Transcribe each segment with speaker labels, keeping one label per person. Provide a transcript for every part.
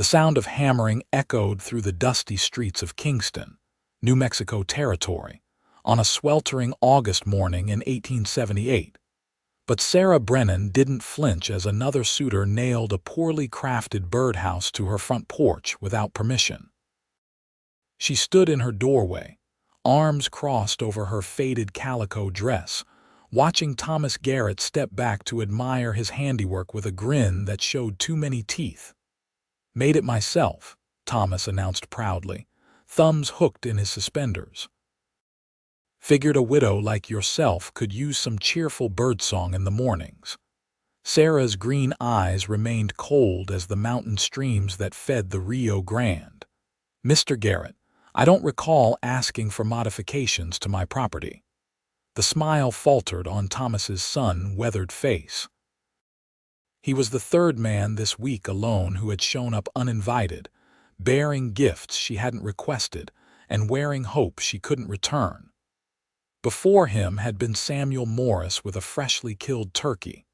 Speaker 1: The sound of hammering echoed through the dusty streets of Kingston, New Mexico Territory, on a sweltering August morning in 1878. But Sarah Brennan didn't flinch as another suitor nailed a poorly crafted birdhouse to her front porch without permission. She stood in her doorway, arms crossed over her faded calico dress, watching Thomas Garrett step back to admire his handiwork with a grin that showed too many teeth. "Made it myself," Thomas announced proudly, thumbs hooked in his suspenders. "Figured a widow like yourself could use some cheerful birdsong in the mornings." Sarah's green eyes remained cold as the mountain streams that fed the Rio Grande. "Mr. Garrett, I don't recall asking for modifications to my property." The smile faltered on Thomas's sun-weathered face. He was the third man this week alone who had shown up uninvited, bearing gifts she hadn't requested and wearing hope she couldn't return. Before him had been Samuel Morris with a freshly killed turkey,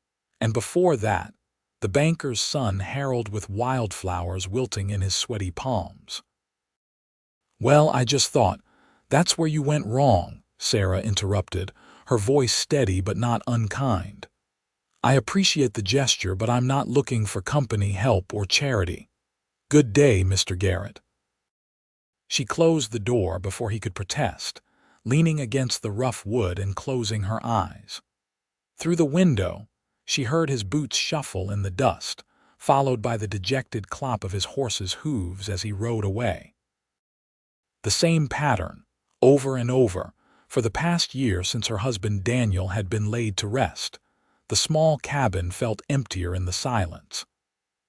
Speaker 1: and before that, the banker's son Harold with wildflowers wilting in his sweaty palms. "Well, I just thought, that's where you went wrong," Sarah interrupted, her voice steady but not unkind. "I appreciate the gesture, but I'm not looking for company, help, or charity. Good day, Mr. Garrett." She closed the door before he could protest, leaning against the rough wood and closing her eyes. Through the window, she heard his boots shuffle in the dust, followed by the dejected clop of his horse's hooves as he rode away. The same pattern, over and over, for the past year since her husband Daniel had been laid to rest. The small cabin felt emptier in the silence.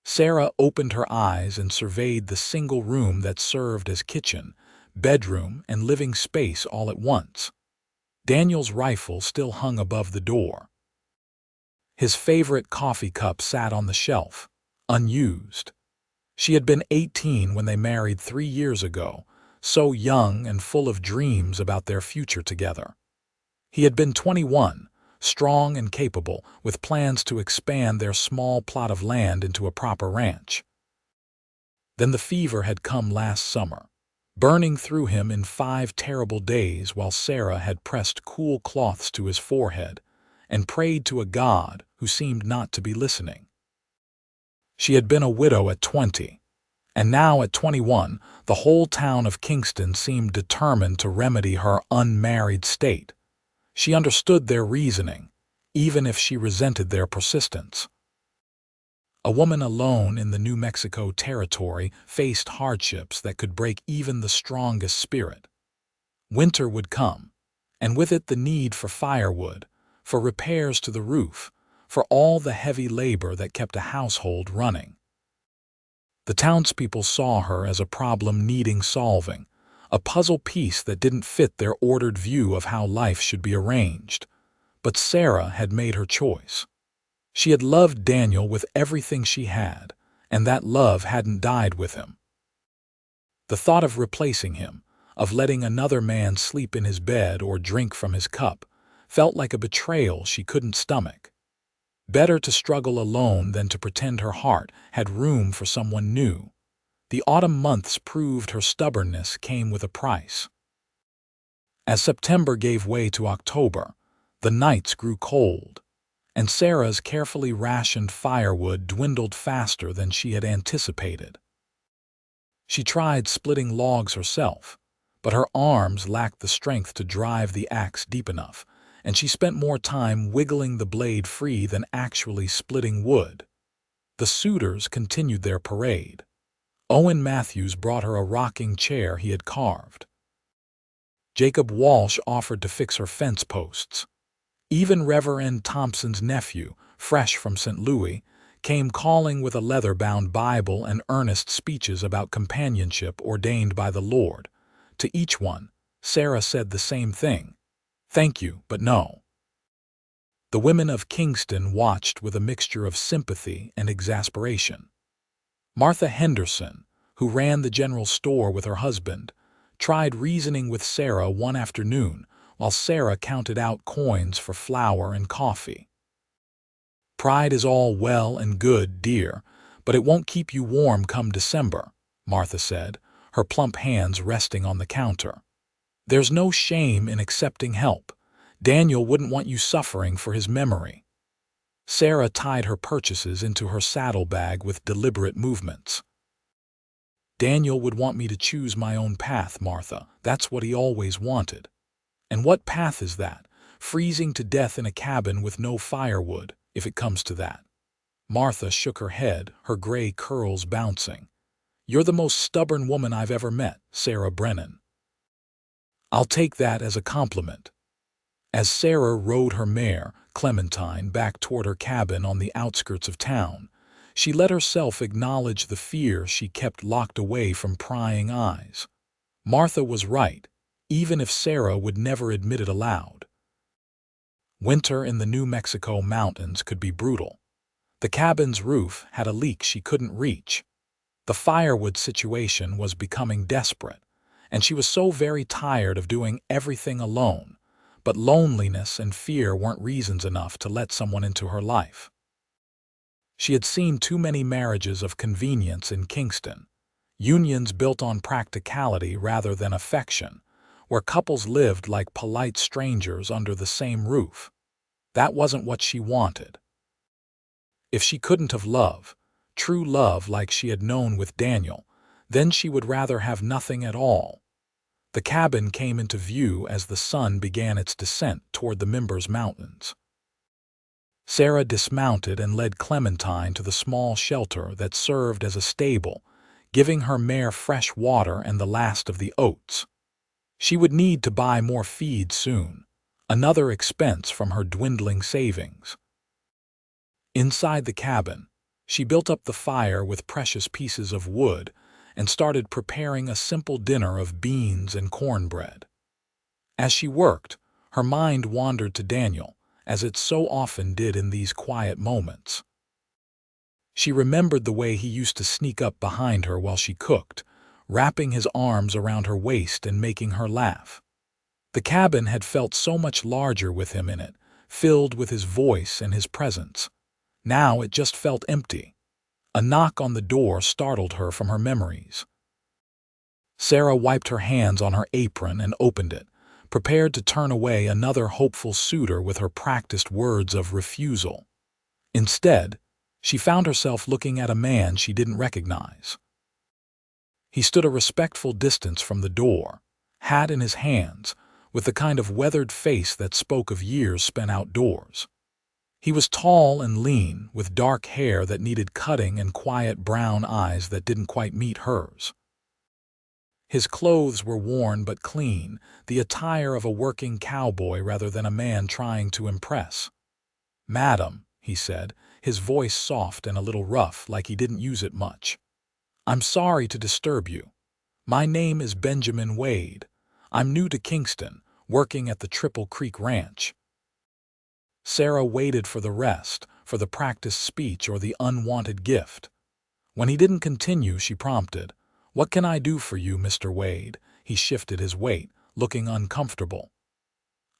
Speaker 1: Sarah opened her eyes and surveyed the single room that served as kitchen, bedroom, and living space all at once. Daniel's rifle still hung above the door. His favorite coffee cup sat on the shelf, unused. She had been 18 when they married 3 years ago, so young and full of dreams about their future together. He had been 21, strong and capable, with plans to expand their small plot of land into a proper ranch. Then the fever had come last summer, burning through him in 5 terrible days while Sarah had pressed cool cloths to his forehead and prayed to a God who seemed not to be listening. She had been a widow at 20, and now at 21, the whole town of Kingston seemed determined to remedy her unmarried state. She understood their reasoning, even if she resented their persistence. A woman alone in the New Mexico Territory faced hardships that could break even the strongest spirit. Winter would come, and with it the need for firewood, for repairs to the roof, for all the heavy labor that kept a household running. The townspeople saw her as a problem needing solving, a puzzle piece that didn't fit their ordered view of how life should be arranged. But Sarah had made her choice. She had loved Daniel with everything she had, and that love hadn't died with him. The thought of replacing him, of letting another man sleep in his bed or drink from his cup, felt like a betrayal she couldn't stomach. Better to struggle alone than to pretend her heart had room for someone new. The autumn months proved her stubbornness came with a price. As September gave way to October, the nights grew cold, and Sarah's carefully rationed firewood dwindled faster than she had anticipated. She tried splitting logs herself, but her arms lacked the strength to drive the axe deep enough, and she spent more time wiggling the blade free than actually splitting wood. The suitors continued their parade. Owen Matthews brought her a rocking chair he had carved. Jacob Walsh offered to fix her fence posts. Even Reverend Thompson's nephew, fresh from St. Louis, came calling with a leather-bound Bible and earnest speeches about companionship ordained by the Lord. To each one, Sarah said the same thing: "Thank you, but no." The women of Kingston watched with a mixture of sympathy and exasperation. Martha Henderson, who ran the general store with her husband, tried reasoning with Sarah one afternoon while Sarah counted out coins for flour and coffee. "Pride is all well and good, dear, But it won't keep you warm come December, Martha said, her plump hands resting on the counter. There's no shame in accepting help. Daniel wouldn't want you suffering for his memory. Sarah tied her purchases into her saddlebag with deliberate movements. Daniel would want me to choose my own path, Martha. That's what he always wanted. And what path is that? Freezing to death in a cabin with no firewood, if it comes to that. Martha shook her head, her gray curls bouncing. You're the most stubborn woman I've ever met, Sarah Brennan. I'll take that as a compliment. As Sarah rode her mare, Clementine, back toward her cabin on the outskirts of town, she let herself acknowledge the fear she kept locked away from prying eyes. Martha was right, even if Sarah would never admit it aloud. Winter in the New Mexico mountains could be brutal. The cabin's roof had a leak she couldn't reach. The firewood situation was becoming desperate, and she was so very tired of doing everything alone, but loneliness and fear weren't reasons enough to let someone into her life. She had seen too many marriages of convenience in Kingston, unions built on practicality rather than affection, where couples lived like polite strangers under the same roof. That wasn't what she wanted. If she couldn't have love, true love like she had known with Daniel, then she would rather have nothing at all. The cabin came into view as the sun began its descent toward the Mimbers Mountains. Sarah dismounted and led Clementine to the small shelter that served as a stable, giving her mare fresh water and the last of the oats. She would need to buy more feed soon, another expense from her dwindling savings. Inside the cabin, she built up the fire with precious pieces of wood and started preparing a simple dinner of beans and cornbread. As she worked, her mind wandered to Daniel, as it so often did in these quiet moments. She remembered the way he used to sneak up behind her while she cooked, wrapping his arms around her waist and making her laugh. The cabin had felt so much larger with him in it, filled with his voice and his presence. Now it just felt empty. A knock on the door startled her from her memories. Sarah wiped her hands on her apron and opened it, prepared to turn away another hopeful suitor with her practiced words of refusal. Instead, she found herself looking at a man she didn't recognize. He stood a respectful distance from the door, hat in his hands, with the kind of weathered face that spoke of years spent outdoors. He was tall and lean, with dark hair that needed cutting and quiet brown eyes that didn't quite meet hers. His clothes were worn but clean, the attire of a working cowboy rather than a man trying to impress. "Madam," he said, his voice soft and a little rough, like he didn't use it much. "I'm sorry to disturb you. My name is Benjamin Wade. I'm new to Kingston, working at the Triple Creek Ranch." Sarah waited for the rest, for the practiced speech or the unwanted gift. When he didn't continue, she prompted, "What can I do for you, Mr. Wade?" He shifted his weight, looking uncomfortable.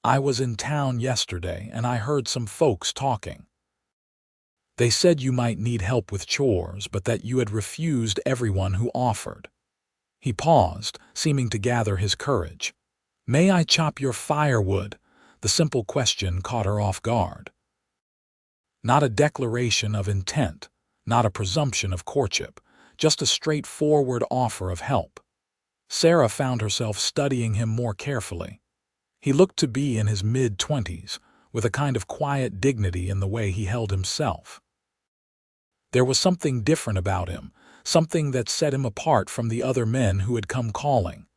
Speaker 1: "I was in town yesterday and I heard some folks talking. They said you might need help with chores, but that you had refused everyone who offered." He paused, seeming to gather his courage. "May I chop your firewood?" The simple question caught her off guard. Not a declaration of intent, not a presumption of courtship, just a straightforward offer of help. Sarah found herself studying him more carefully. He looked to be in his mid-20s, with a kind of quiet dignity in the way he held himself. There was something different about him, something that set him apart from the other men who had come calling.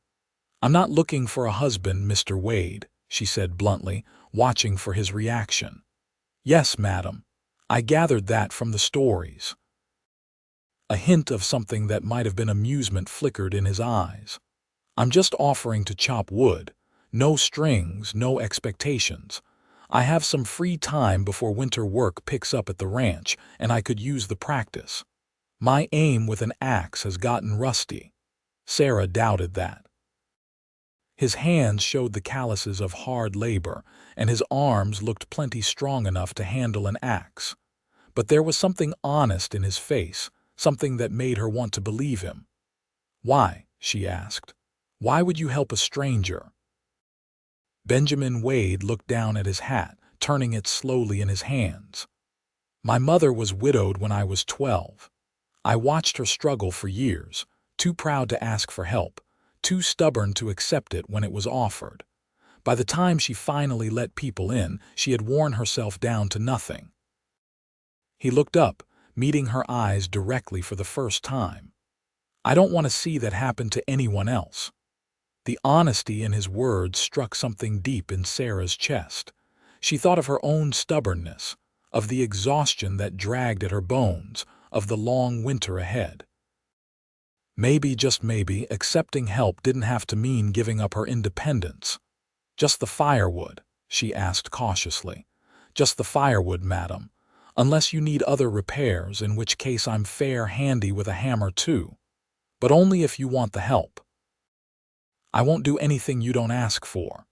Speaker 1: "I'm not looking for a husband, Mr. Wade," she said bluntly, watching for his reaction. "Yes, madam. I gathered that from the stories." A hint of something that might have been amusement flickered in his eyes. "I'm just offering to chop wood. No strings, no expectations. I have some free time before winter work picks up at the ranch, and I could use the practice. My aim with an axe has gotten rusty." Sarah doubted that. His hands showed the calluses of hard labor, and his arms looked plenty strong enough to handle an axe. But there was something honest in his face, something that made her want to believe him. "Why?" she asked. "Why would you help a stranger?" Benjamin Wade looked down at his hat, turning it slowly in his hands. "My mother was widowed when I was 12. I watched her struggle for years, too proud to ask for help, too stubborn to accept it when it was offered. By the time she finally let people in, she had worn herself down to nothing." He looked up, meeting her eyes directly for the first time. "I don't want to see that happen to anyone else." The honesty in his words struck something deep in Sarah's chest. She thought of her own stubbornness, of the exhaustion that dragged at her bones, of the long winter ahead. Maybe, just maybe, accepting help didn't have to mean giving up her independence. "Just the firewood?" she asked cautiously. "Just the firewood, madam. Unless you need other repairs, in which case I'm fair handy with a hammer too. But only if you want the help." "I won't do anything you don't ask for."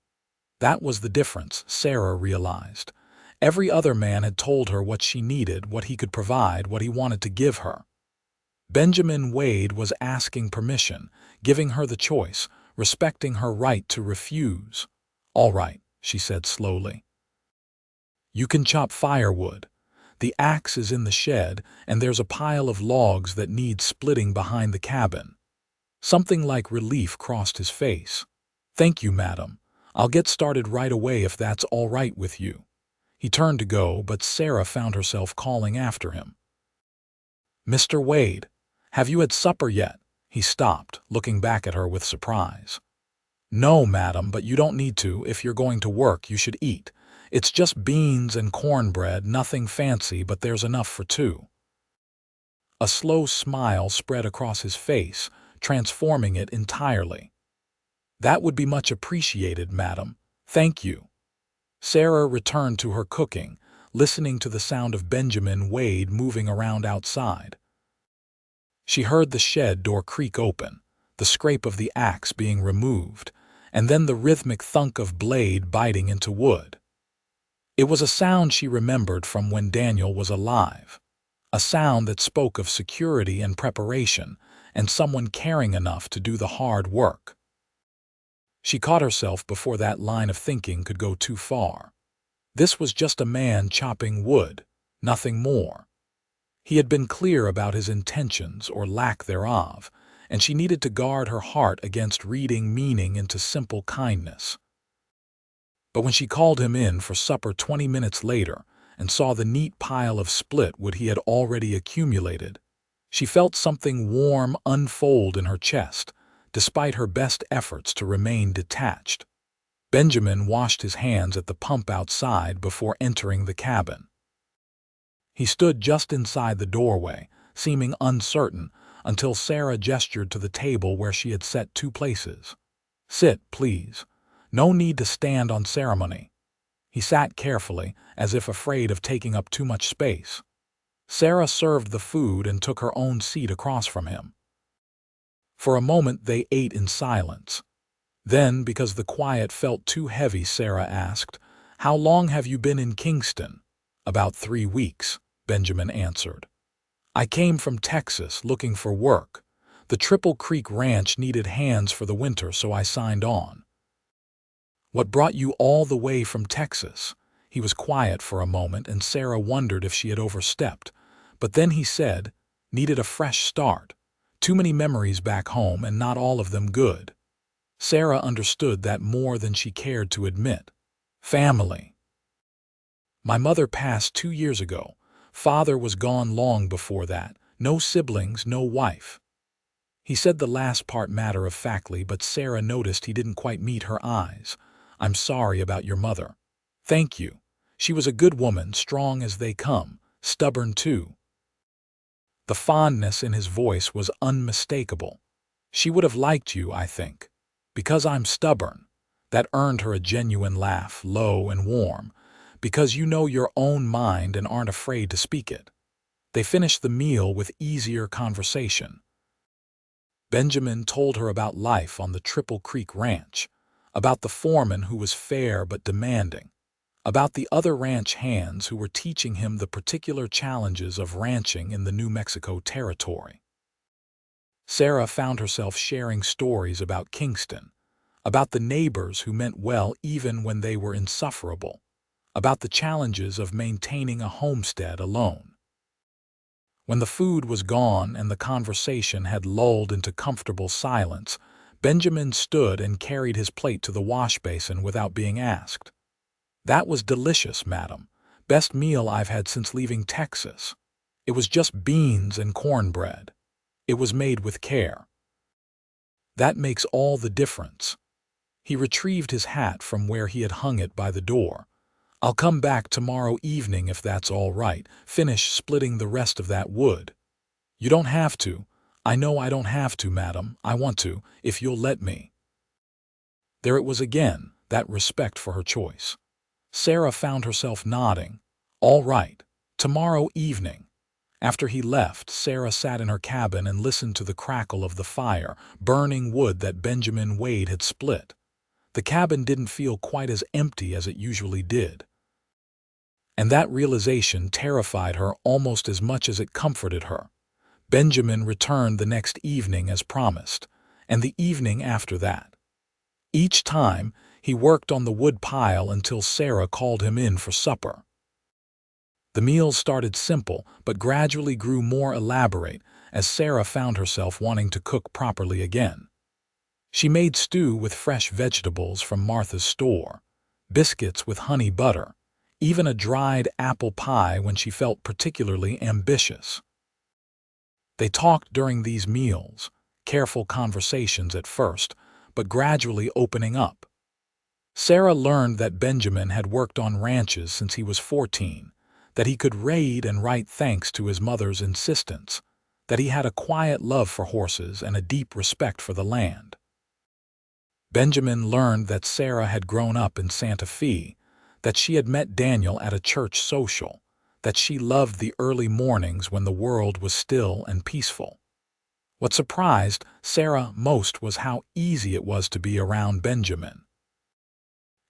Speaker 1: That was the difference, Sarah realized. Every other man had told her what she needed, what he could provide, what he wanted to give her. Benjamin Wade was asking permission, giving her the choice, respecting her right to refuse. "All right," she said slowly. "You can chop firewood. The axe is in the shed, and there's a pile of logs that need splitting behind the cabin." Something like relief crossed his face. "Thank you, madam. I'll get started right away if that's all right with you." He turned to go, but Sarah found herself calling after him. "Mr. Wade, have you had supper yet?" He stopped, looking back at her with surprise. "No, madam, but you don't need to. If you're going to work, you should eat. It's just beans and cornbread, nothing fancy, but there's enough for two." A slow smile spread across his face, transforming it entirely. "That would be much appreciated, madam. Thank you." Sarah returned to her cooking, listening to the sound of Benjamin Wade moving around outside. She heard the shed door creak open, the scrape of the axe being removed, and then the rhythmic thunk of blade biting into wood. It was a sound she remembered from when Daniel was alive, a sound that spoke of security and preparation, and someone caring enough to do the hard work. She caught herself before that line of thinking could go too far. This was just a man chopping wood, nothing more. He had been clear about his intentions, or lack thereof, and she needed to guard her heart against reading meaning into simple kindness. But when she called him in for supper 20 minutes later and saw the neat pile of split wood he had already accumulated, she felt something warm unfold in her chest, despite her best efforts to remain detached. Benjamin washed his hands at the pump outside before entering the cabin. He stood just inside the doorway, seeming uncertain, until Sarah gestured to the table where she had set 2 places. "Sit, please. No need to stand on ceremony." He sat carefully, as if afraid of taking up too much space. Sarah served the food and took her own seat across from him. For a moment they ate in silence. Then, because the quiet felt too heavy, Sarah asked, "How long have you been in Kingston?" "About 3 weeks," Benjamin answered. "I came from Texas looking for work. The Triple Creek Ranch needed hands for the winter, so I signed on." "What brought you all the way from Texas?" He was quiet for a moment, and Sarah wondered if she had overstepped. But then he said, "Needed a fresh start. Too many memories back home, and not all of them good." Sarah understood that more than she cared to admit. "Family. My mother passed 2 years ago. Father was gone long before that. No siblings, no wife." He said the last part matter-of-factly, but Sarah noticed he didn't quite meet her eyes. "I'm sorry about your mother." "Thank you. She was a good woman, strong as they come, stubborn too." The fondness in his voice was unmistakable. "She would have liked you, I think. Because I'm stubborn." That earned her a genuine laugh, low and warm. "Because you know your own mind and aren't afraid to speak it." They finished the meal with easier conversation. Benjamin told her about life on the Triple Creek Ranch, about the foreman who was fair but demanding, about the other ranch hands who were teaching him the particular challenges of ranching in the New Mexico territory. Sarah found herself sharing stories about Kingston, about the neighbors who meant well even when they were insufferable, about the challenges of maintaining a homestead alone. When the food was gone and the conversation had lulled into comfortable silence, Benjamin stood and carried his plate to the wash basin without being asked. "That was delicious, madam. Best meal I've had since leaving Texas. It was just beans and cornbread. It was made with care." That makes all the difference. He retrieved his hat from where he had hung it by the door. "I'll come back tomorrow evening if that's all right. Finish splitting the rest of that wood." "You don't have to. I know I don't have to, madam. I want to, if you'll let me." There it was again, that respect for her choice. Sarah found herself nodding. "All right. Tomorrow evening." After he left, Sarah sat in her cabin and listened to the crackle of the fire, burning wood that Benjamin Wade had split. The cabin didn't feel quite as empty as it usually did. And that realization terrified her almost as much as it comforted her. Benjamin returned the next evening as promised, and the evening after that. Each time, he worked on the wood pile until Sarah called him in for supper. The meals started simple, but gradually grew more elaborate as Sarah found herself wanting to cook properly again. She made stew with fresh vegetables from Martha's store, biscuits with honey butter, even a dried apple pie when she felt particularly ambitious. They talked during these meals, careful conversations at first, but gradually opening up. Sarah learned that Benjamin had worked on ranches since he was 14, that he could read and write thanks to his mother's insistence, that he had a quiet love for horses and a deep respect for the land. Benjamin learned that Sarah had grown up in Santa Fe, that she had met Daniel at a church social, that she loved the early mornings when the world was still and peaceful. What surprised Sarah most was how easy it was to be around Benjamin.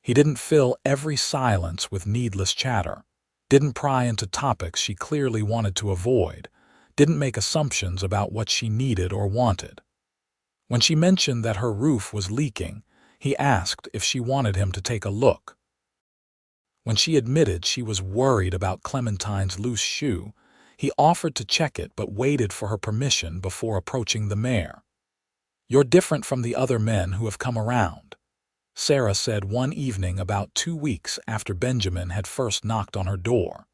Speaker 1: He didn't fill every silence with needless chatter, didn't pry into topics she clearly wanted to avoid, didn't make assumptions about what she needed or wanted. When she mentioned that her roof was leaking, he asked if she wanted him to take a look. When she admitted she was worried about Clementine's loose shoe, he offered to check it but waited for her permission before approaching the mare. "You're different from the other men who have come around," Sarah said one evening about 2 weeks after Benjamin had first knocked on her door.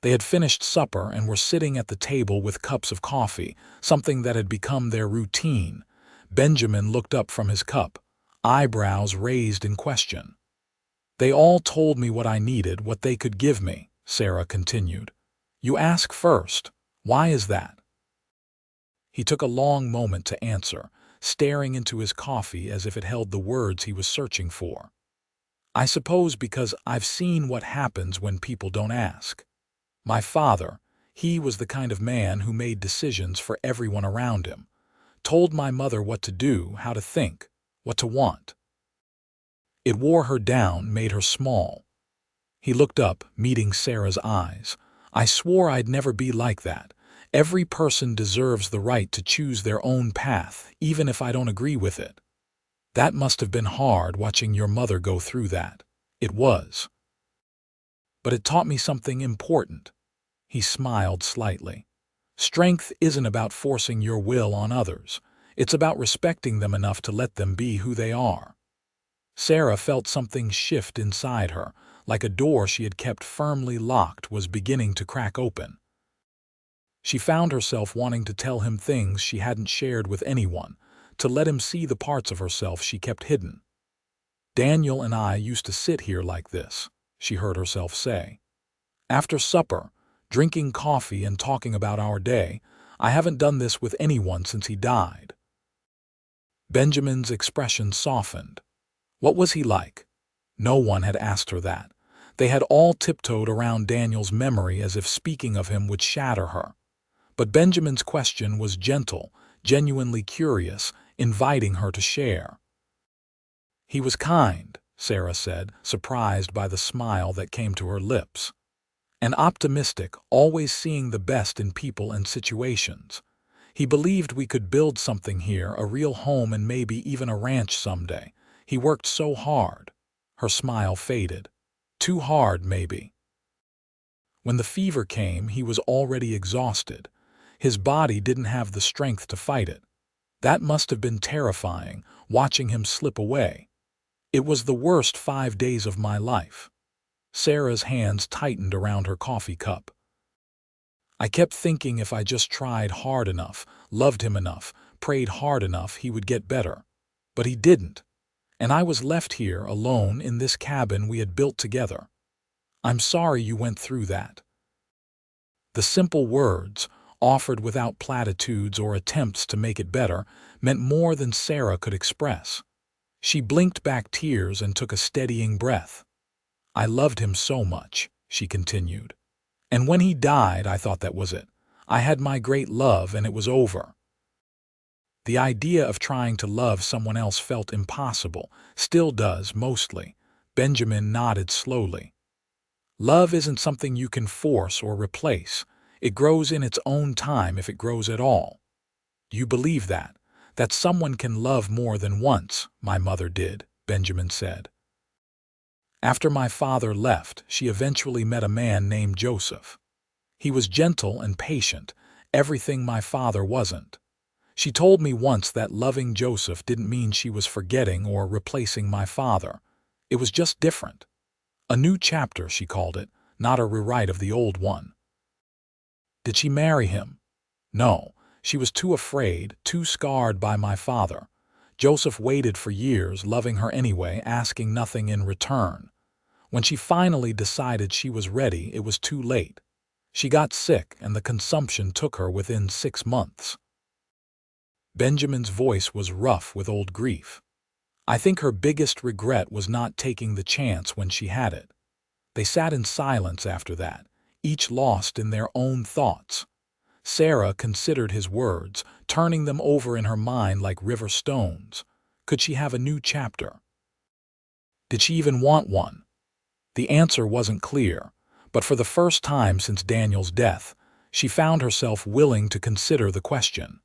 Speaker 1: They had finished supper and were sitting at the table with cups of coffee, something that had become their routine. Benjamin looked up from his cup, eyebrows raised in question. "They all told me what I needed, what they could give me," Sarah continued. "You ask first. Why is that?" He took a long moment to answer, staring into his coffee as if it held the words he was searching for. "I suppose because I've seen what happens when people don't ask. My father, he was the kind of man who made decisions for everyone around him, told my mother what to do, how to think, what to want. It wore her down, made her small." He looked up, meeting Sarah's eyes. "I swore I'd never be like that. Every person deserves the right to choose their own path, even if I don't agree with it. That must have been hard watching your mother go through that." "It was. But it taught me something important." He smiled slightly. "Strength isn't about forcing your will on others. It's about respecting them enough to let them be who they are." Sarah felt something shift inside her, like a door she had kept firmly locked was beginning to crack open. She found herself wanting to tell him things she hadn't shared with anyone, to let him see the parts of herself she kept hidden. "Daniel and I used to sit here like this," she heard herself say. "After supper, drinking coffee and talking about our day. I haven't done this with anyone since he died." Benjamin's expression softened. What was he like? No one had asked her that. They had all tiptoed around Daniel's memory as if speaking of him would shatter her. But Benjamin's question was gentle, genuinely curious, inviting her to share. "He was kind," Sarah said, surprised by the smile that came to her lips. And optimistic, always seeing the best in people and situations. He believed we could build something here, a real home and maybe even a ranch someday. He worked so hard. Her smile faded. Too hard, maybe. When the fever came, he was already exhausted. His body didn't have the strength to fight it. That must have been terrifying, watching him slip away. It was the worst 5 days of my life. Sarah's hands tightened around her coffee cup. I kept thinking if I just tried hard enough, loved him enough, prayed hard enough, he would get better. But he didn't. And I was left here alone in this cabin we had built together. I'm sorry you went through that. The simple words, offered without platitudes or attempts to make it better, meant more than Sarah could express. She blinked back tears and took a steadying breath. I loved him so much, she continued. And when he died, I thought that was it. I had my great love and it was over. The idea of trying to love someone else felt impossible, still does, mostly. Benjamin nodded slowly. Love isn't something you can force or replace. It grows in its own time if it grows at all. You believe that someone can love more than once, my mother did, Benjamin said. After my father left, she eventually met a man named Joseph. He was gentle and patient, everything my father wasn't. She told me once that loving Joseph didn't mean she was forgetting or replacing my father. It was just different. A new chapter, she called it, not a rewrite of the old one. Did she marry him? No, she was too afraid, too scarred by my father. Joseph waited for years, loving her anyway, asking nothing in return. When she finally decided she was ready, it was too late. She got sick, and the consumption took her within 6 months. Benjamin's voice was rough with old grief. I think her biggest regret was not taking the chance when she had it. They sat in silence after that, each lost in their own thoughts. Sarah considered his words, turning them over in her mind like river stones. Could she have a new chapter? Did she even want one? The answer wasn't clear, but for the first time since Daniel's death, she found herself willing to consider the question.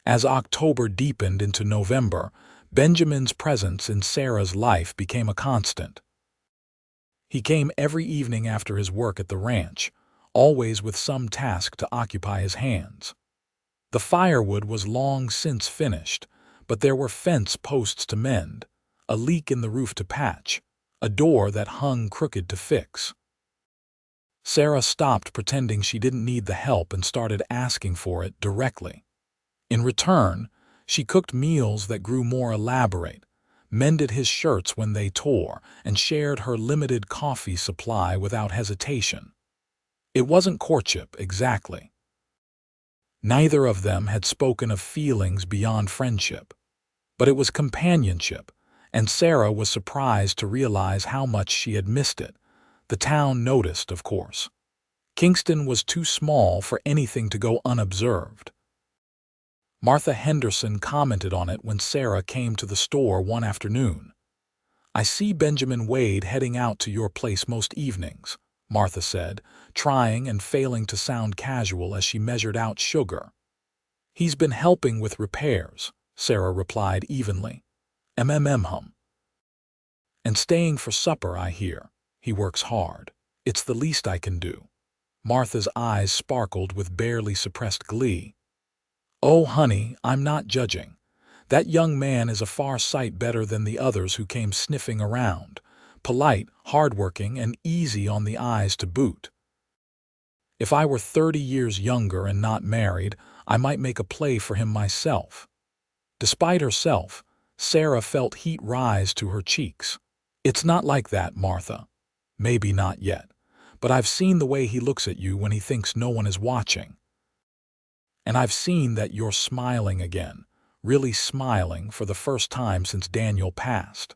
Speaker 1: As October deepened into November, Benjamin's presence in Sarah's life became a constant. He came every evening after his work at the ranch, always with some task to occupy his hands. The firewood was long since finished, but there were fence posts to mend, a leak in the roof to patch, a door that hung crooked to fix. Sarah stopped pretending she didn't need the help and started asking for it directly. In return, she cooked meals that grew more elaborate, mended his shirts when they tore, and shared her limited coffee supply without hesitation. It wasn't courtship, exactly. Neither of them had spoken of feelings beyond friendship. But it was companionship, and Sarah was surprised to realize how much she had missed it. The town noticed, of course. Kingston was too small for anything to go unobserved. Martha Henderson commented on it when Sarah came to the store one afternoon. I see Benjamin Wade heading out to your place most evenings, Martha said, trying and failing to sound casual as she measured out sugar. He's been helping with repairs, Sarah replied evenly. Hum. And staying for supper, I hear. He works hard. It's the least I can do. Martha's eyes sparkled with barely suppressed glee. Oh, honey, I'm not judging. That young man is a far sight better than the others who came sniffing around. Polite, hardworking, and easy on the eyes to boot. If I were 30 years younger and not married, I might make a play for him myself. Despite herself, Sarah felt heat rise to her cheeks. It's not like that, Martha. Maybe not yet, but I've seen the way he looks at you when he thinks no one is watching. And I've seen that you're smiling again, really smiling for the first time since Daniel passed.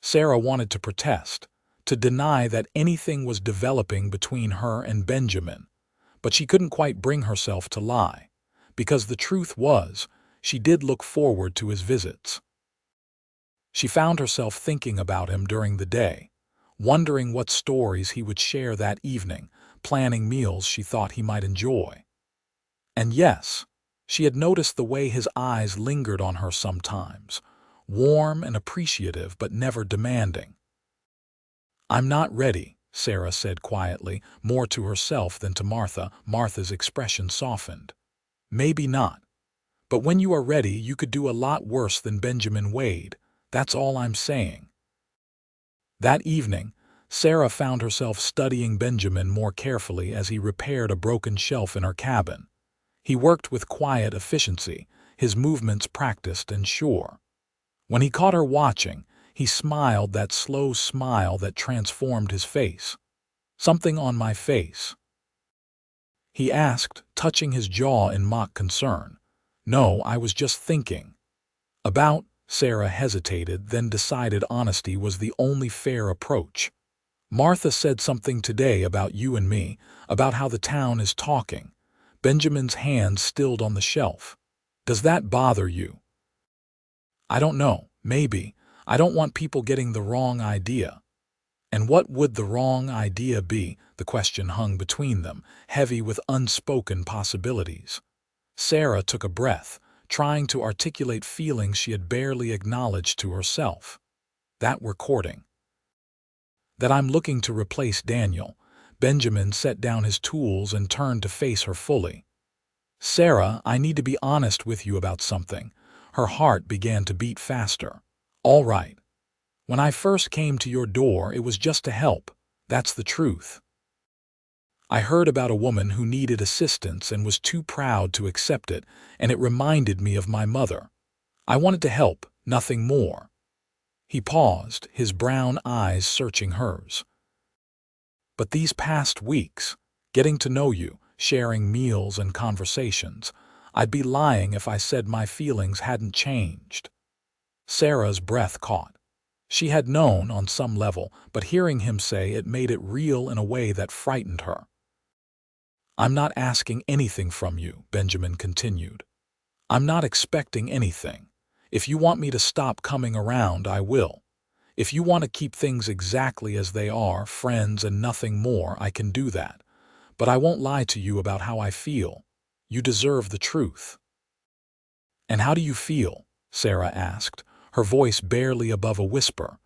Speaker 1: Sarah wanted to protest, to deny that anything was developing between her and Benjamin, but she couldn't quite bring herself to lie, because the truth was, she did look forward to his visits. She found herself thinking about him during the day, wondering what stories he would share that evening, planning meals she thought he might enjoy. And yes, she had noticed the way his eyes lingered on her sometimes, warm and appreciative but never demanding. "I'm not ready," Sarah said quietly, more to herself than to Martha. Martha's expression softened. "Maybe not. But when you are ready, you could do a lot worse than Benjamin Wade. That's all I'm saying." That evening, Sarah found herself studying Benjamin more carefully as he repaired a broken shelf in her cabin. He worked with quiet efficiency, his movements practiced and sure. When he caught her watching, he smiled, that slow smile that transformed his face. "Something on my face?" he asked, touching his jaw in mock concern. "No, I was just thinking." "About?" Sarah hesitated, then decided honesty was the only fair approach. "Martha said something today about you and me, about how the town is talking." Benjamin's hand stilled on the shelf. "Does that bother you?" "I don't know, maybe. I don't want people getting the wrong idea." And what would the wrong idea be? The question hung between them, heavy with unspoken possibilities. Sarah took a breath, trying to articulate feelings she had barely acknowledged to herself. "That we're courting. That I'm looking to replace Daniel." Benjamin set down his tools and turned to face her fully. "Sarah, I need to be honest with you about something." Her heart began to beat faster. "All right. When I first came to your door, it was just to help. That's the truth. I heard about a woman who needed assistance and was too proud to accept it, and it reminded me of my mother. I wanted to help, nothing more." He paused, his brown eyes searching hers. "But these past weeks, getting to know you, sharing meals and conversations, I'd be lying if I said my feelings hadn't changed." Sarah's breath caught. She had known on some level, but hearing him say it made it real in a way that frightened her. "I'm not asking anything from you," Benjamin continued. "I'm not expecting anything. If you want me to stop coming around, I will. If you want to keep things exactly as they are, friends and nothing more, I can do that. But I won't lie to you about how I feel. You deserve the truth." "And how do you feel?" Sarah asked, her voice barely above a whisper.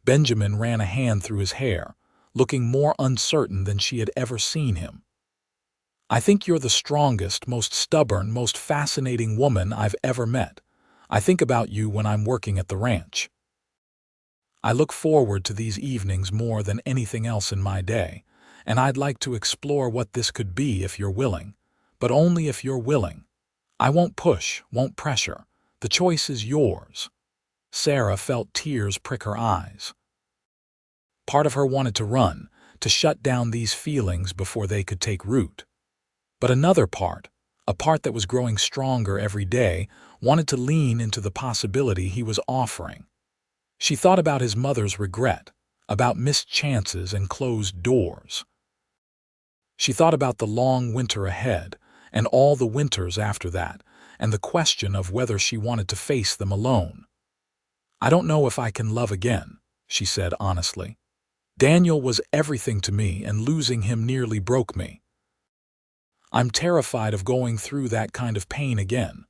Speaker 1: Benjamin ran a hand through his hair, looking more uncertain than she had ever seen him. "I think you're the strongest, most stubborn, most fascinating woman I've ever met. I think about you when I'm working at the ranch. I look forward to these evenings more than anything else in my day, and I'd like to explore what this could be if you're willing. But only if you're willing. I won't push, won't pressure. The choice is yours." Sarah felt tears prick her eyes. Part of her wanted to run, to shut down these feelings before they could take root. But another part, a part that was growing stronger every day, wanted to lean into the possibility he was offering. She thought about his mother's regret, about missed chances and closed doors. She thought about the long winter ahead, and all the winters after that, and the question of whether she wanted to face them alone. "I don't know if I can love again," she said honestly. "Daniel was everything to me, and losing him nearly broke me. I'm terrified of going through that kind of pain again."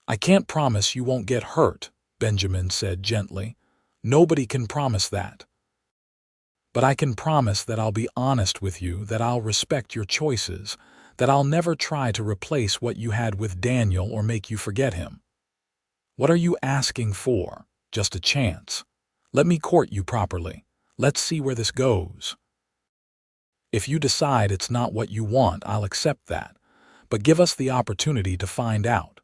Speaker 1: "I can't promise you won't get hurt," Benjamin said gently. "Nobody can promise that. But I can promise that I'll be honest with you, that I'll respect your choices, that I'll never try to replace what you had with Daniel or make you forget him. What are you asking for? Just a chance. Let me court you properly. Let's see where this goes. If you decide it's not what you want, I'll accept that. But give us the opportunity to find out."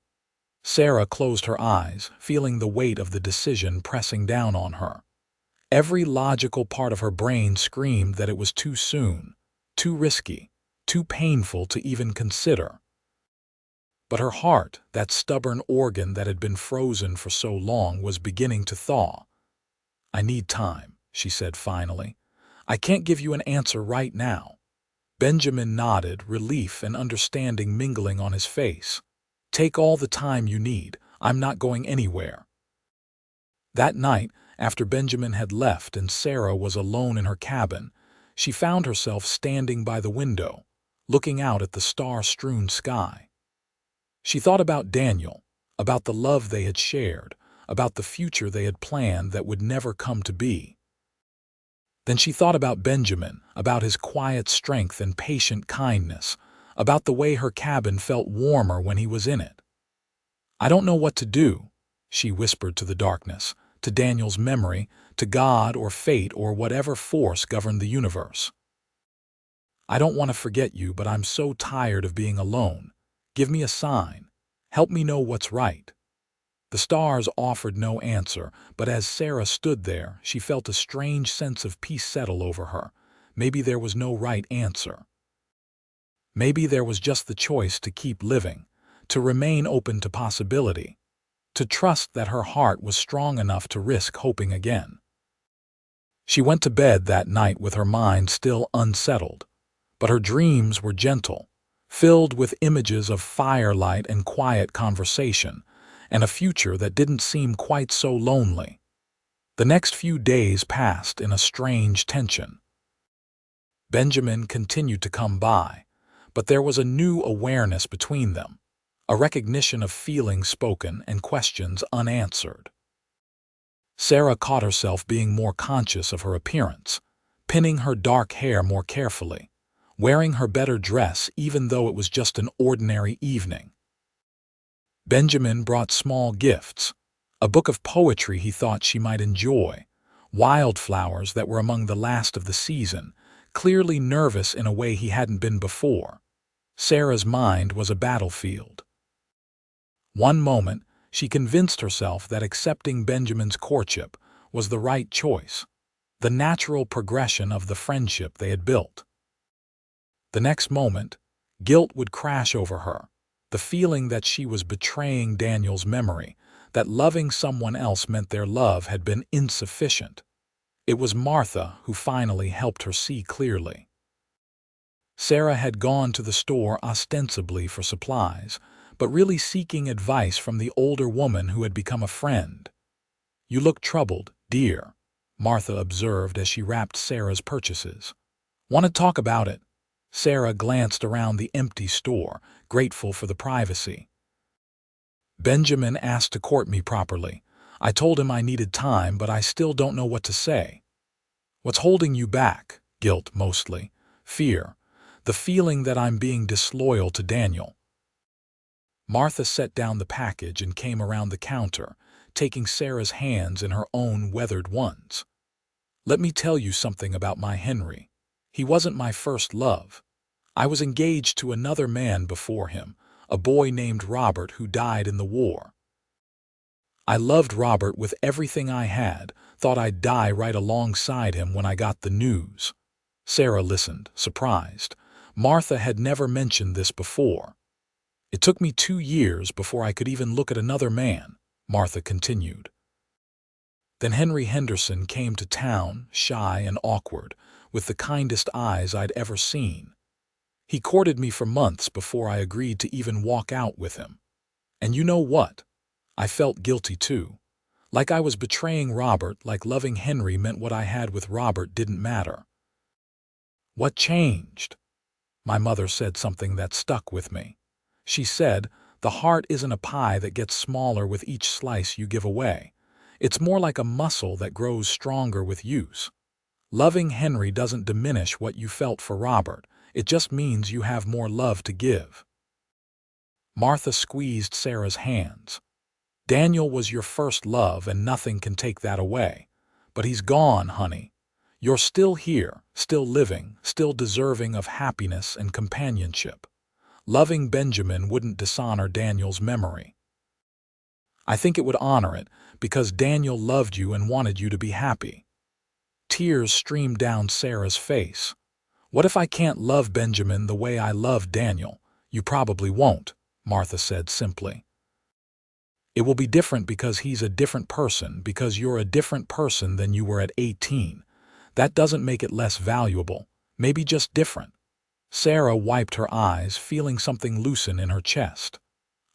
Speaker 1: Sarah closed her eyes, feeling the weight of the decision pressing down on her. Every logical part of her brain screamed that it was too soon, too risky, too painful to even consider. But her heart, that stubborn organ that had been frozen for so long, was beginning to thaw. "I need time," she said finally. "I can't give you an answer right now." Benjamin nodded, relief and understanding mingling on his face. "Take all the time you need. I'm not going anywhere." That night, after Benjamin had left and Sarah was alone in her cabin, she found herself standing by the window, looking out at the star-strewn sky. She thought about Daniel, about the love they had shared, about the future they had planned that would never come to be. Then she thought about Benjamin, about his quiet strength and patient kindness, about the way her cabin felt warmer when he was in it. "I don't know what to do," she whispered to the darkness, to Daniel's memory, to God or fate or whatever force governed the universe. "I don't want to forget you, but I'm so tired of being alone. Give me a sign. Help me know what's right." The stars offered no answer, but as Sarah stood there, she felt a strange sense of peace settle over her. Maybe there was no right answer. Maybe there was just the choice to keep living, to remain open to possibility, to trust that her heart was strong enough to risk hoping again. She went to bed that night with her mind still unsettled, but her dreams were gentle, filled with images of firelight and quiet conversation, and a future that didn't seem quite so lonely. The next few days passed in a strange tension. Benjamin continued to come by, but there was a new awareness between them, a recognition of feelings spoken and questions unanswered. Sarah caught herself being more conscious of her appearance, pinning her dark hair more carefully, wearing her better dress even though it was just an ordinary evening. Benjamin brought small gifts, a book of poetry he thought she might enjoy, wildflowers that were among the last of the season, clearly nervous in a way he hadn't been before. Sarah's mind was a battlefield. One moment, she convinced herself that accepting Benjamin's courtship was the right choice, the natural progression of the friendship they had built. The next moment, guilt would crash over her, the feeling that she was betraying Daniel's memory, that loving someone else meant their love had been insufficient. It was Martha who finally helped her see clearly. Sarah had gone to the store ostensibly for supplies, but really seeking advice from the older woman who had become a friend. "You look troubled, dear," Martha observed as she wrapped Sarah's purchases. "Want to talk about it?" Sarah glanced around the empty store, grateful for the privacy. "Benjamin asked to court me properly. I told him I needed time, but I still don't know what to say." "What's holding you back?" "Guilt, mostly. Fear. The feeling that I'm being disloyal to Daniel." Martha set down the package and came around the counter, taking Sarah's hands in her own weathered ones. "Let me tell you something about my Henry. He wasn't my first love. I was engaged to another man before him, a boy named Robert who died in the war. I loved Robert with everything I had, thought I'd die right alongside him when I got the news." Sarah listened, surprised. Martha had never mentioned this before. "It took me 2 years before I could even look at another man," Martha continued. "Then Henry Henderson came to town, shy and awkward, with the kindest eyes I'd ever seen. He courted me for months before I agreed to even walk out with him. And you know what? I felt guilty too. Like I was betraying Robert, like loving Henry meant what I had with Robert didn't matter." "What changed?" My mother said something that stuck with me. She said, "The heart isn't a pie that gets smaller with each slice you give away. It's more like a muscle that grows stronger with use. Loving Henry doesn't diminish what you felt for Robert. It just means you have more love to give." Martha squeezed Sarah's hands. "Daniel was your first love and nothing can take that away. But he's gone, honey. You're still here, still living, still deserving of happiness and companionship. Loving Benjamin wouldn't dishonor Daniel's memory. I think it would honor it because Daniel loved you and wanted you to be happy." Tears streamed down Sarah's face. "What if I can't love Benjamin the way I love Daniel?" "You probably won't," Martha said simply. "It will be different because he's a different person, because you're a different person than you were at 18. That doesn't make it less valuable, maybe just different." Sarah wiped her eyes, feeling something loosen in her chest.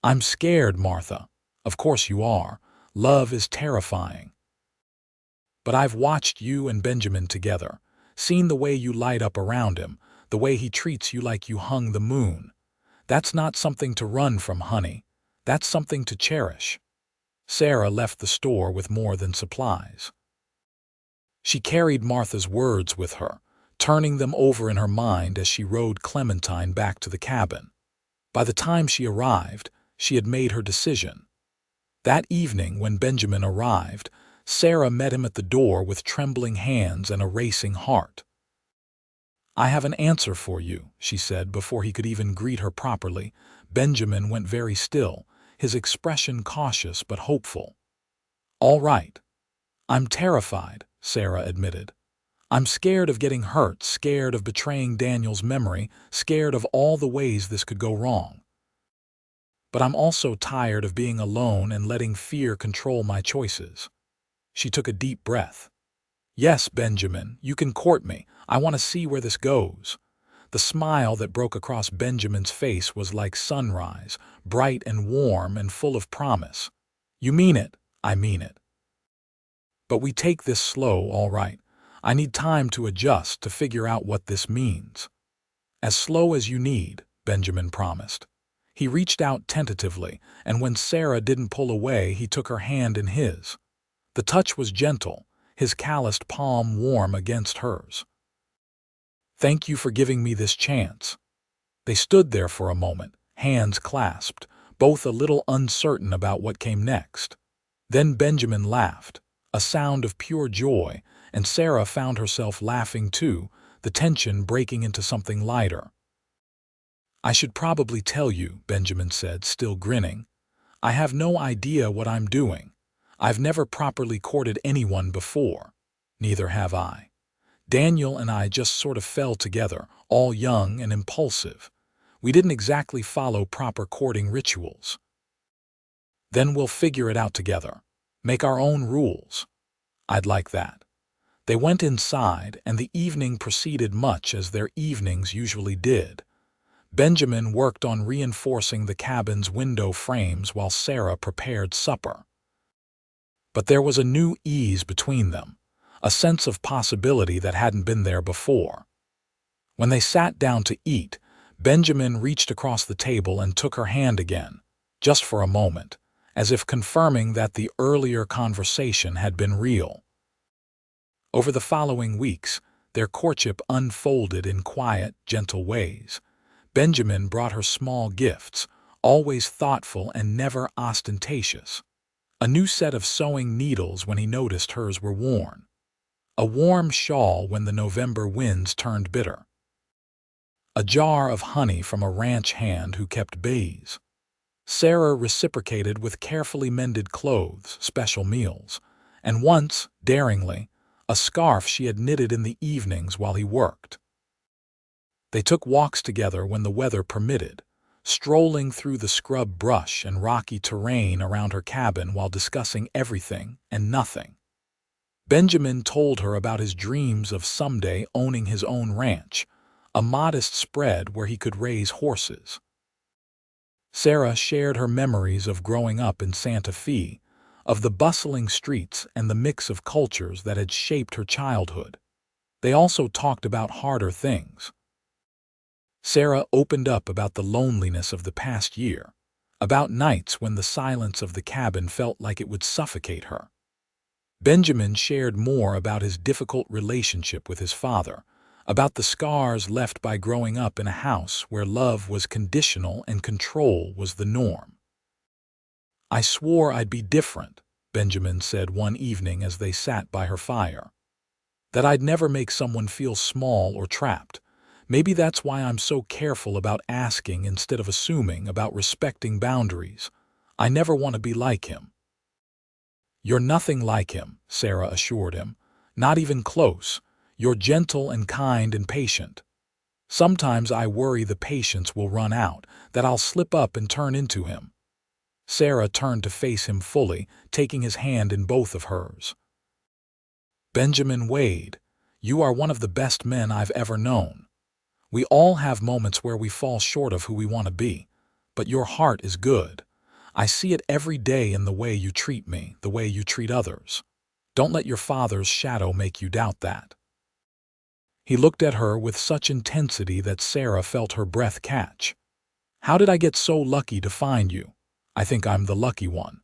Speaker 1: "I'm scared, Martha." "Of course you are. Love is terrifying. but I've watched you and Benjamin together, seen the way you light up around him, the way he treats you like you hung the moon. That's not something to run from, honey. That's something to cherish." Sarah left the store with more than supplies. She carried Martha's words with her, turning them over in her mind as she rode Clementine back to the cabin. By the time she arrived, she had made her decision. That evening, when Benjamin arrived, Sarah met him at the door with trembling hands and a racing heart. "I have an answer for you," she said before he could even greet her properly. Benjamin went very still, his expression cautious but hopeful. "All right." "I'm terrified," Sarah admitted. "I'm scared of getting hurt, scared of betraying Daniel's memory, scared of all the ways this could go wrong. But I'm also tired of being alone and letting fear control my choices." She took a deep breath. "Yes, Benjamin, you can court me. I want to see where this goes." The smile that broke across Benjamin's face was like sunrise, bright and warm and full of promise. "You mean it." "I mean it. But we take this slow, all right. I need time to adjust, to figure out what this means." "As slow as you need," Benjamin promised. He reached out tentatively, and when Sarah didn't pull away, he took her hand in his. The touch was gentle, his calloused palm warm against hers. "Thank you for giving me this chance." They stood there for a moment, hands clasped, both a little uncertain about what came next. Then Benjamin laughed, a sound of pure joy, and Sarah found herself laughing too, the tension breaking into something lighter. "I should probably tell you," Benjamin said, still grinning. "I have no idea what I'm doing. I've never properly courted anyone before. Neither have I. Daniel and I just sort of fell together, all young and impulsive. We didn't exactly follow proper courting rituals." "Then we'll figure it out together. Make our own rules." "I'd like that." They went inside, and the evening proceeded much as their evenings usually did. Benjamin worked on reinforcing the cabin's window frames while Sarah prepared supper. But there was a new ease between them, a sense of possibility that hadn't been there before. When they sat down to eat, Benjamin reached across the table and took her hand again, just for a moment, as if confirming that the earlier conversation had been real. Over the following weeks, their courtship unfolded in quiet, gentle ways. Benjamin brought her small gifts, always thoughtful and never ostentatious. A new set of sewing needles when he noticed hers were worn. A warm shawl when the November winds turned bitter. A jar of honey from a ranch hand who kept bees. Sarah reciprocated with carefully mended clothes, special meals, and once, daringly, a scarf she had knitted in the evenings while he worked. They took walks together when the weather permitted, strolling through the scrub brush and rocky terrain around her cabin while discussing everything and nothing. Benjamin told her about his dreams of someday owning his own ranch, a modest spread where he could raise horses. Sarah shared her memories of growing up in Santa Fe, of the bustling streets and the mix of cultures that had shaped her childhood. They also talked about harder things. Sarah opened up about the loneliness of the past year, about nights when the silence of the cabin felt like it would suffocate her. Benjamin shared more about his difficult relationship with his father, about the scars left by growing up in a house where love was conditional and control was the norm. "I swore I'd be different," Benjamin said one evening as they sat by her fire. "That I'd never make someone feel small or trapped. Maybe that's why I'm so careful about asking instead of assuming, about respecting boundaries. I never want to be like him." "You're nothing like him," Sarah assured him. "Not even close. You're gentle and kind and patient. Sometimes I worry the patience will run out, that I'll slip up and turn into him." Sarah turned to face him fully, taking his hand in both of hers. "Benjamin Wade, you are one of the best men I've ever known. We all have moments where we fall short of who we want to be, but your heart is good. I see it every day in the way you treat me, the way you treat others. Don't let your father's shadow make you doubt that." He looked at her with such intensity that Sarah felt her breath catch. "How did I get so lucky to find you? I think I'm the lucky one."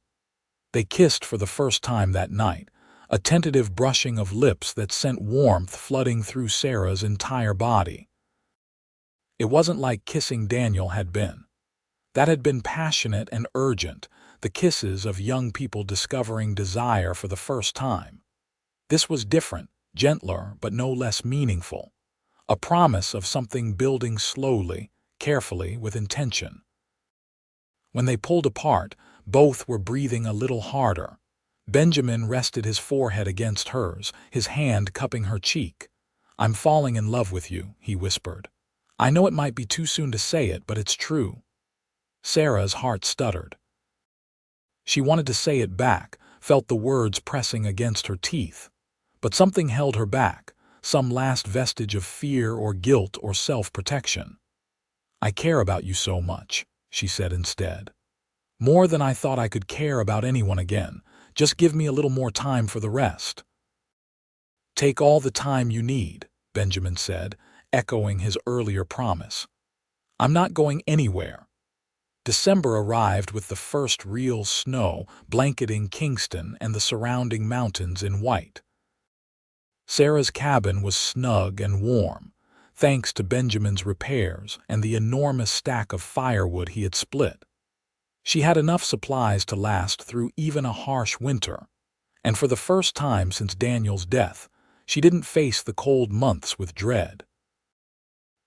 Speaker 1: They kissed for the first time that night, a tentative brushing of lips that sent warmth flooding through Sarah's entire body. It wasn't like kissing Daniel had been. That had been passionate and urgent, the kisses of young people discovering desire for the first time. This was different, gentler, but no less meaningful. A promise of something building slowly, carefully, with intention. When they pulled apart, both were breathing a little harder. Benjamin rested his forehead against hers, his hand cupping her cheek. "I'm falling in love with you," he whispered. "I know it might be too soon to say it, but it's true." Sarah's heart stuttered. She wanted to say it back, felt the words pressing against her teeth. But something held her back, some last vestige of fear or guilt or self-protection. "I care about you so much," she said instead. "More than I thought I could care about anyone again. Just give me a little more time for the rest." "Take all the time you need," Benjamin said, echoing his earlier promise. "I'm not going anywhere." December arrived with the first real snow, blanketing Kingston and the surrounding mountains in white. Sarah's cabin was snug and warm, thanks to Benjamin's repairs and the enormous stack of firewood he had split. She had enough supplies to last through even a harsh winter, and for the first time since Daniel's death, she didn't face the cold months with dread.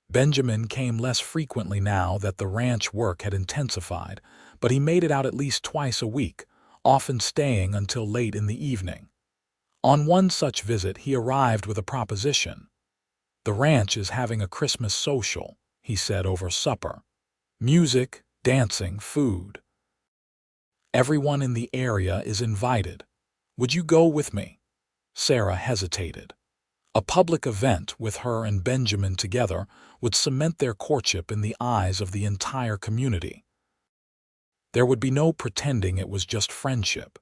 Speaker 1: Benjamin came less frequently now that the ranch work had intensified, but he made it out at least twice a week, often staying until late in the evening. On one such visit, he arrived with a proposition. "The ranch is having a Christmas social," he said over supper. "Music, dancing, food. Everyone in the area is invited. Would you go with me?" Sarah hesitated. A public event with her and Benjamin together would cement their courtship in the eyes of the entire community. There would be no pretending it was just friendship,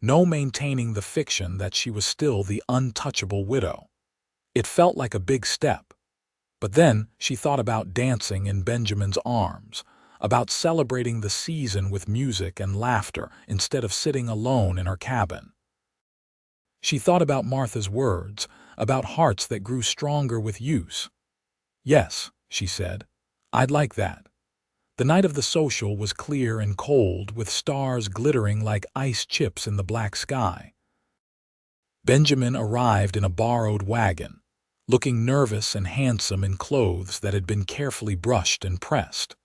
Speaker 1: no maintaining the fiction that she was still the untouchable widow. It felt like a big step. But then she thought about dancing in Benjamin's arms, about celebrating the season with music and laughter instead of sitting alone in her cabin. She thought about Martha's words, about hearts that grew stronger with use. "Yes," she said, "I'd like that." The night of the social was clear and cold, with stars glittering like ice chips in the black sky. Benjamin arrived in a borrowed wagon, looking nervous and handsome in clothes that had been carefully brushed and pressed.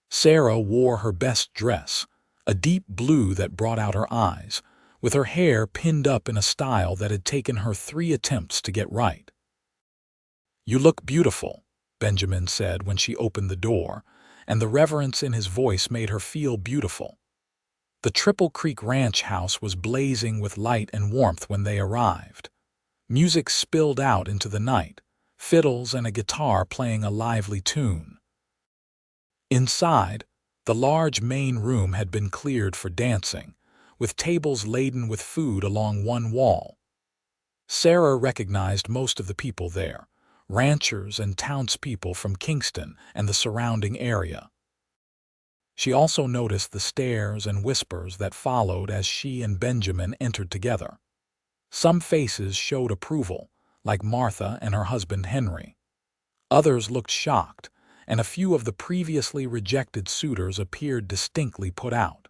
Speaker 1: Sarah wore her best dress, a deep blue that brought out her eyes, with her hair pinned up in a style that had taken her 3 attempts to get right. "You look beautiful," Benjamin said when she opened the door, and the reverence in his voice made her feel beautiful. The Triple Creek Ranch house was blazing with light and warmth when they arrived. Music spilled out into the night, fiddles and a guitar playing a lively tune. Inside, the large main room had been cleared for dancing, with tables laden with food along one wall. Sarah recognized most of the people there, ranchers and townspeople from Kingston and the surrounding area. She also noticed the stares and whispers that followed as she and Benjamin entered together. Some faces showed approval, like Martha and her husband Henry. Others looked shocked, and a few of the previously rejected suitors appeared distinctly put out.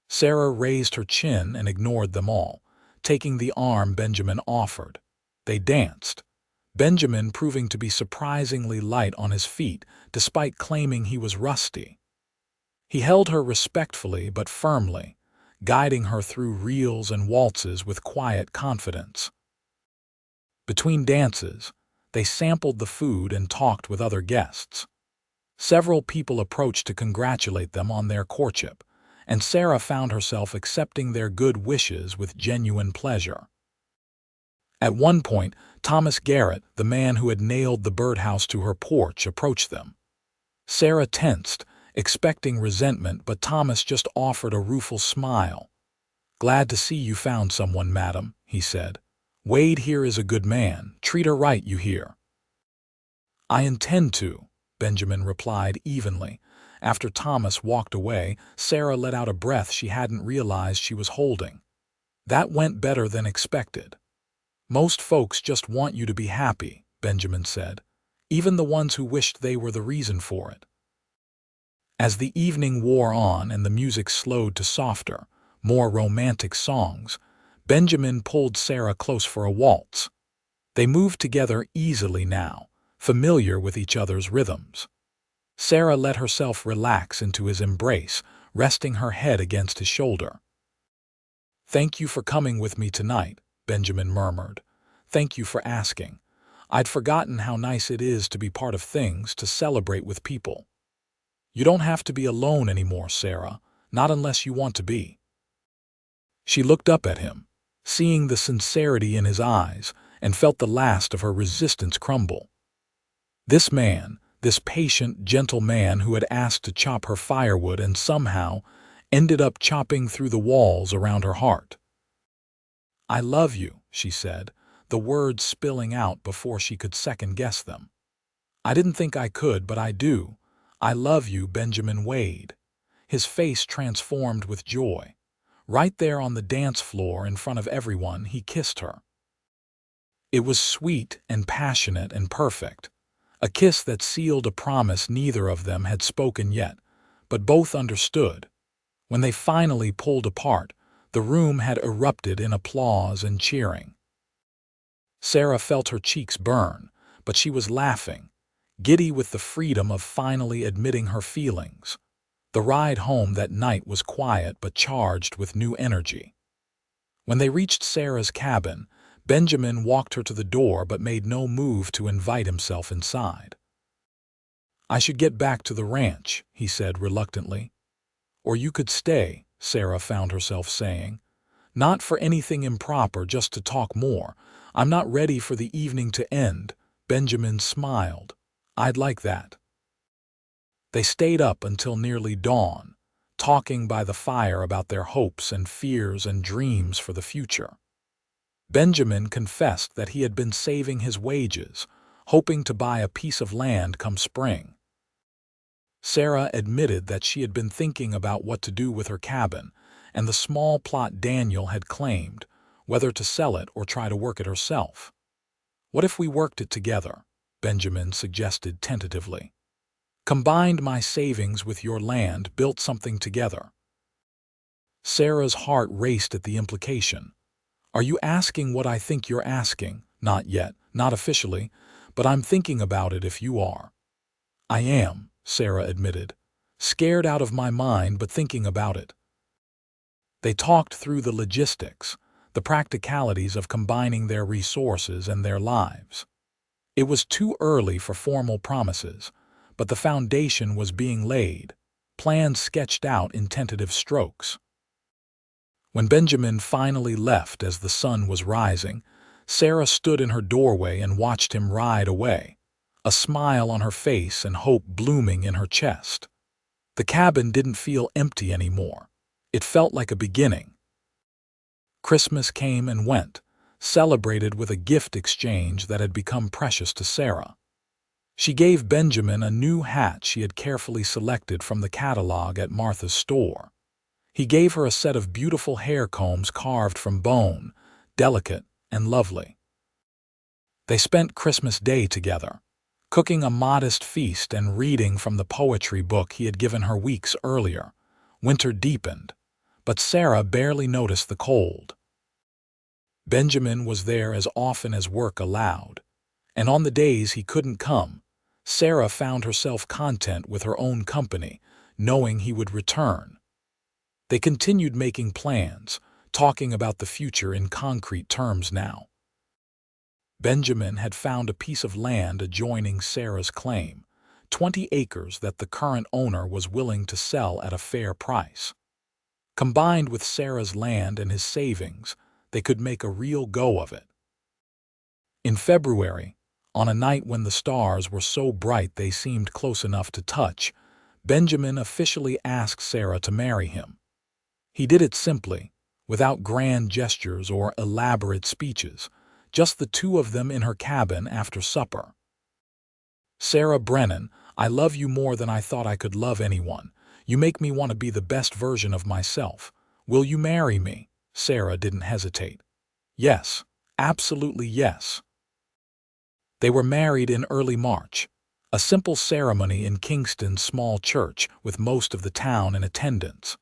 Speaker 1: Sarah raised her chin and ignored them all, taking the arm Benjamin offered. They danced, Benjamin proving to be surprisingly light on his feet despite claiming he was rusty. He held her respectfully but firmly, guiding her through reels and waltzes with quiet confidence. Between dances, they sampled the food and talked with other guests. Several people approached to congratulate them on their courtship, and Sarah found herself accepting their good wishes with genuine pleasure. At one point, Thomas Garrett, the man who had nailed the birdhouse to her porch, approached them. Sarah tensed, expecting resentment, but Thomas just offered a rueful smile. "Glad to see you found someone, madam," he said. "Wade here is a good man. Treat her right, you hear?" "I intend to," Benjamin replied evenly. After Thomas walked away, Sarah let out a breath she hadn't realized she was holding. "That went better than expected." "Most folks just want you to be happy," Benjamin said, "even the ones who wished they were the reason for it." As the evening wore on and the music slowed to softer, more romantic songs, Benjamin pulled Sarah close for a waltz. They moved together easily now, familiar with each other's rhythms. Sarah let herself relax into his embrace, resting her head against his shoulder. "Thank you for coming with me tonight," Benjamin murmured. "Thank you for asking. I'd forgotten how nice it is to be part of things, to celebrate with people." "You don't have to be alone anymore, Sarah, not unless you want to be." She looked up at him, seeing the sincerity in his eyes, and felt the last of her resistance crumble. This man, this patient, gentle man who had asked to chop her firewood and somehow ended up chopping through the walls around her heart. "I love you," she said, the words spilling out before she could second-guess them. "I didn't think I could, but I do. I love you, Benjamin Wade." His face transformed with joy. Right there on the dance floor in front of everyone, he kissed her. It was sweet and passionate and perfect. A kiss that sealed a promise neither of them had spoken yet, but both understood. When they finally pulled apart, the room had erupted in applause and cheering. Sarah felt her cheeks burn, but she was laughing, giddy with the freedom of finally admitting her feelings. The ride home that night was quiet but charged with new energy. When they reached Sarah's cabin, Benjamin walked her to the door but made no move to invite himself inside. "I should get back to the ranch," he said reluctantly. "Or you could stay," Sarah found herself saying. "Not for anything improper, just to talk more. I'm not ready for the evening to end." Benjamin smiled. "I'd like that." They stayed up until nearly dawn, talking by the fire about their hopes and fears and dreams for the future. Benjamin confessed that he had been saving his wages, hoping to buy a piece of land come spring. Sarah admitted that she had been thinking about what to do with her cabin and the small plot Daniel had claimed, whether to sell it or try to work it herself. "What if we worked it together?" Benjamin suggested tentatively. "Combined my savings with your land, built something together." Sarah's heart raced at the implication. "Are you asking what I think you're asking?" "Not yet, not officially, but I'm thinking about it if you are." "I am," Sarah admitted. "Scared out of my mind, but thinking about it." They talked through the logistics, the practicalities of combining their resources and their lives. It was too early for formal promises, but the foundation was being laid, plans sketched out in tentative strokes. When Benjamin finally left as the sun was rising, Sarah stood in her doorway and watched him ride away, a smile on her face and hope blooming in her chest. The cabin didn't feel empty anymore. It felt like a beginning. Christmas came and went, celebrated with a gift exchange that had become precious to Sarah. She gave Benjamin a new hat she had carefully selected from the catalog at Martha's store. He gave her a set of beautiful hair combs carved from bone, delicate and lovely. They spent Christmas Day together, cooking a modest feast and reading from the poetry book he had given her weeks earlier. Winter deepened, but Sarah barely noticed the cold. Benjamin was there as often as work allowed, and on the days he couldn't come, Sarah found herself content with her own company, knowing he would return. They continued making plans, talking about the future in concrete terms now. Benjamin had found a piece of land adjoining Sarah's claim, 20 acres that the current owner was willing to sell at a fair price. Combined with Sarah's land and his savings, they could make a real go of it. In February, on a night when the stars were so bright they seemed close enough to touch, Benjamin officially asked Sarah to marry him. He did it simply, without grand gestures or elaborate speeches, just the two of them in her cabin after supper. "Sarah Brennan, I love you more than I thought I could love anyone. You make me want to be the best version of myself. Will you marry me?" Sarah didn't hesitate. "Yes, absolutely yes." They were married in early March, a simple ceremony in Kingston's small church with most of the town in attendance.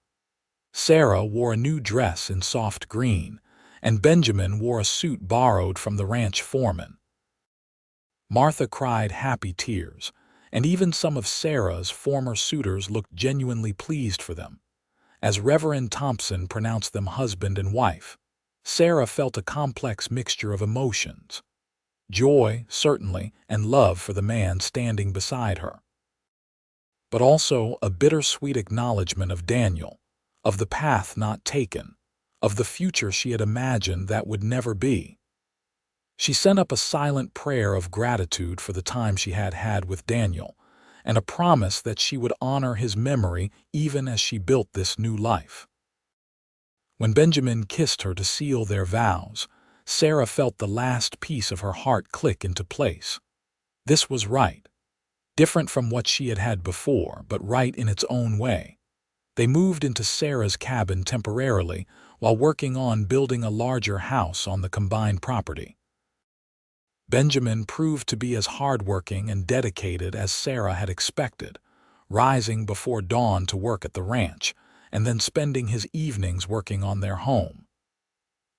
Speaker 1: Sarah wore a new dress in soft green, and Benjamin wore a suit borrowed from the ranch foreman. Martha cried happy tears, and even some of Sarah's former suitors looked genuinely pleased for them. As Reverend Thompson pronounced them husband and wife, Sarah felt a complex mixture of emotions. Joy, certainly, and love for the man standing beside her. But also a bittersweet acknowledgement of Daniel, of the path not taken, of the future she had imagined that would never be. She sent up a silent prayer of gratitude for the time she had had with Daniel, and a promise that she would honor his memory even as she built this new life. When Benjamin kissed her to seal their vows, Sarah felt the last piece of her heart click into place. This was right. Different from what she had had before, but right in its own way. They moved into Sarah's cabin temporarily while working on building a larger house on the combined property. Benjamin proved to be as hardworking and dedicated as Sarah had expected, rising before dawn to work at the ranch, and then spending his evenings working on their home.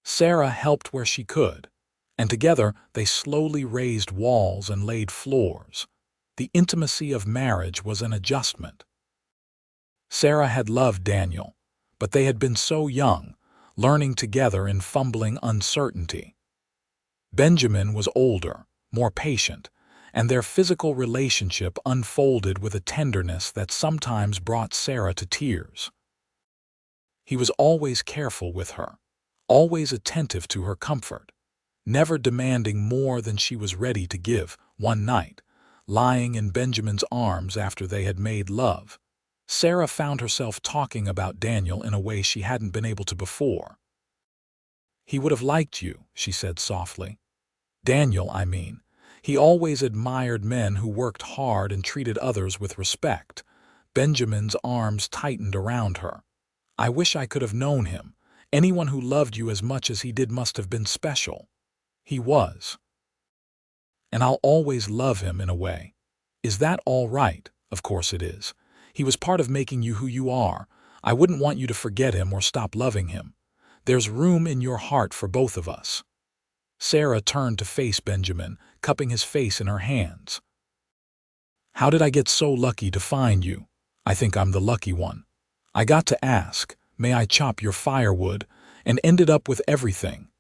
Speaker 1: Sarah helped where she could, and together they slowly raised walls and laid floors. The intimacy of marriage was an adjustment. Sarah had loved Daniel, but they had been so young, learning together in fumbling uncertainty. Benjamin was older, more patient, and their physical relationship unfolded with a tenderness that sometimes brought Sarah to tears. He was always careful with her, always attentive to her comfort, never demanding more than she was ready to give. One night, lying in Benjamin's arms after they had made love, Sarah found herself talking about Daniel in a way she hadn't been able to before. "He would have liked you," she said softly. "Daniel, I mean. He always admired men who worked hard and treated others with respect." Benjamin's arms tightened around her. "I wish I could have known him. Anyone who loved you as much as he did must have been special." "He was. And I'll always love him in a way." "Is that all right?" "Of course it is. He was part of making you who you are. I wouldn't want you to forget him or stop loving him. There's room in your heart for both of us." Sarah turned to face Benjamin, cupping his face in her hands. "How did I get so lucky to find you? I think I'm the lucky one. I got to ask, may I chop your firewood, and ended up with everything."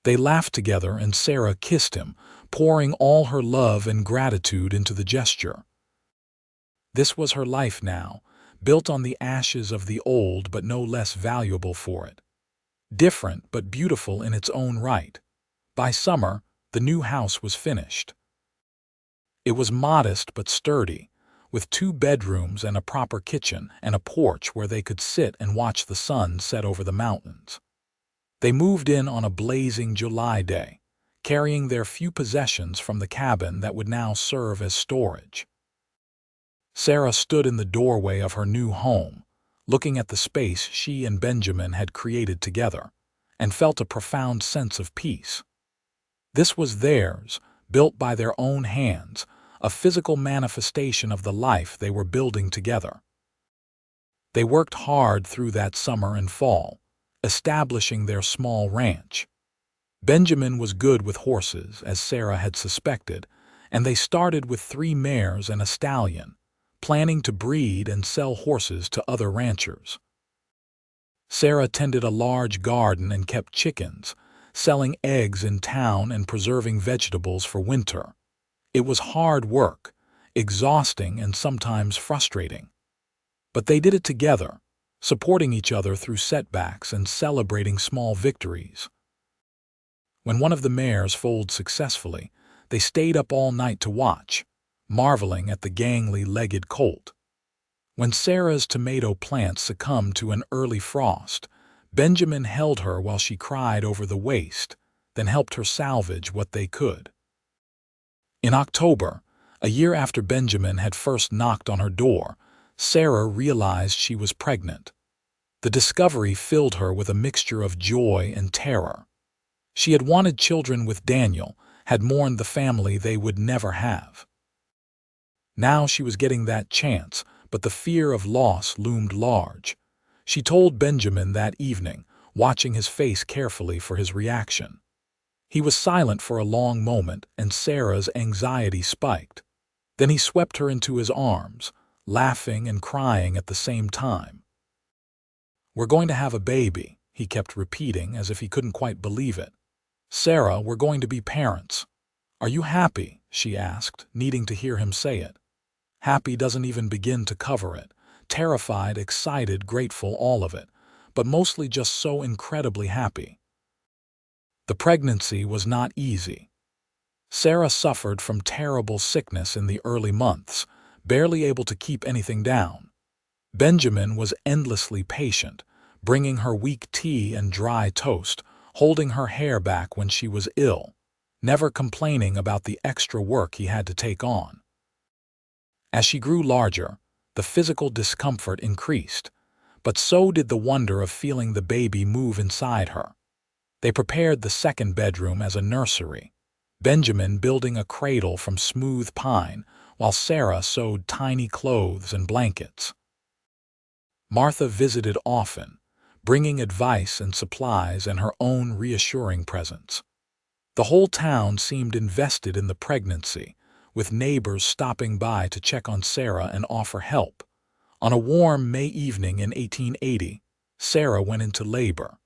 Speaker 1: They laughed together and Sarah kissed him, pouring all her love and gratitude into the gesture. This was her life now, built on the ashes of the old but no less valuable for it. Different but beautiful in its own right. By summer, the new house was finished. It was modest but sturdy, with 2 bedrooms and a proper kitchen and a porch where they could sit and watch the sun set over the mountains. They moved in on a blazing July day, carrying their few possessions from the cabin that would now serve as storage. Sarah stood in the doorway of her new home, looking at the space she and Benjamin had created together, and felt a profound sense of peace. This was theirs, built by their own hands, a physical manifestation of the life they were building together. They worked hard through that summer and fall, establishing their small ranch. Benjamin was good with horses, as Sarah had suspected, and they started with 3 mares and a stallion, planning to breed and sell horses to other ranchers. Sarah tended a large garden and kept chickens, selling eggs in town and preserving vegetables for winter. It was hard work, exhausting and sometimes frustrating. But they did it together, supporting each other through setbacks and celebrating small victories. When one of the mares foaled successfully, they stayed up all night to watch, marveling at the gangly-legged colt. When Sarah's tomato plants succumbed to an early frost, Benjamin held her while she cried over the waste, then helped her salvage what they could. In October, a year after Benjamin had first knocked on her door, Sarah realized she was pregnant. The discovery filled her with a mixture of joy and terror. She had wanted children with Daniel, had mourned the family they would never have. Now she was getting that chance, but the fear of loss loomed large. She told Benjamin that evening, watching his face carefully for his reaction. He was silent for a long moment, and Sarah's anxiety spiked. Then he swept her into his arms, laughing and crying at the same time. "We're going to have a baby," he kept repeating as if he couldn't quite believe it. "Sarah, we're going to be parents." "Are you happy?" she asked, needing to hear him say it. Happy doesn't even begin to cover it. Terrified, excited, grateful, all of it, but mostly just so incredibly happy. The pregnancy was not easy. Sarah suffered from terrible sickness in the early months, barely able to keep anything down. Benjamin was endlessly patient, bringing her weak tea and dry toast, holding her hair back when she was ill, never complaining about the extra work he had to take on. As she grew larger, the physical discomfort increased, but so did the wonder of feeling the baby move inside her. They prepared the second bedroom as a nursery, Benjamin building a cradle from smooth pine, while Sarah sewed tiny clothes and blankets. Martha visited often, bringing advice and supplies and her own reassuring presence. The whole town seemed invested in the pregnancy, with neighbors stopping by to check on Sarah and offer help. On a warm May evening in 1880, Sarah went into labor.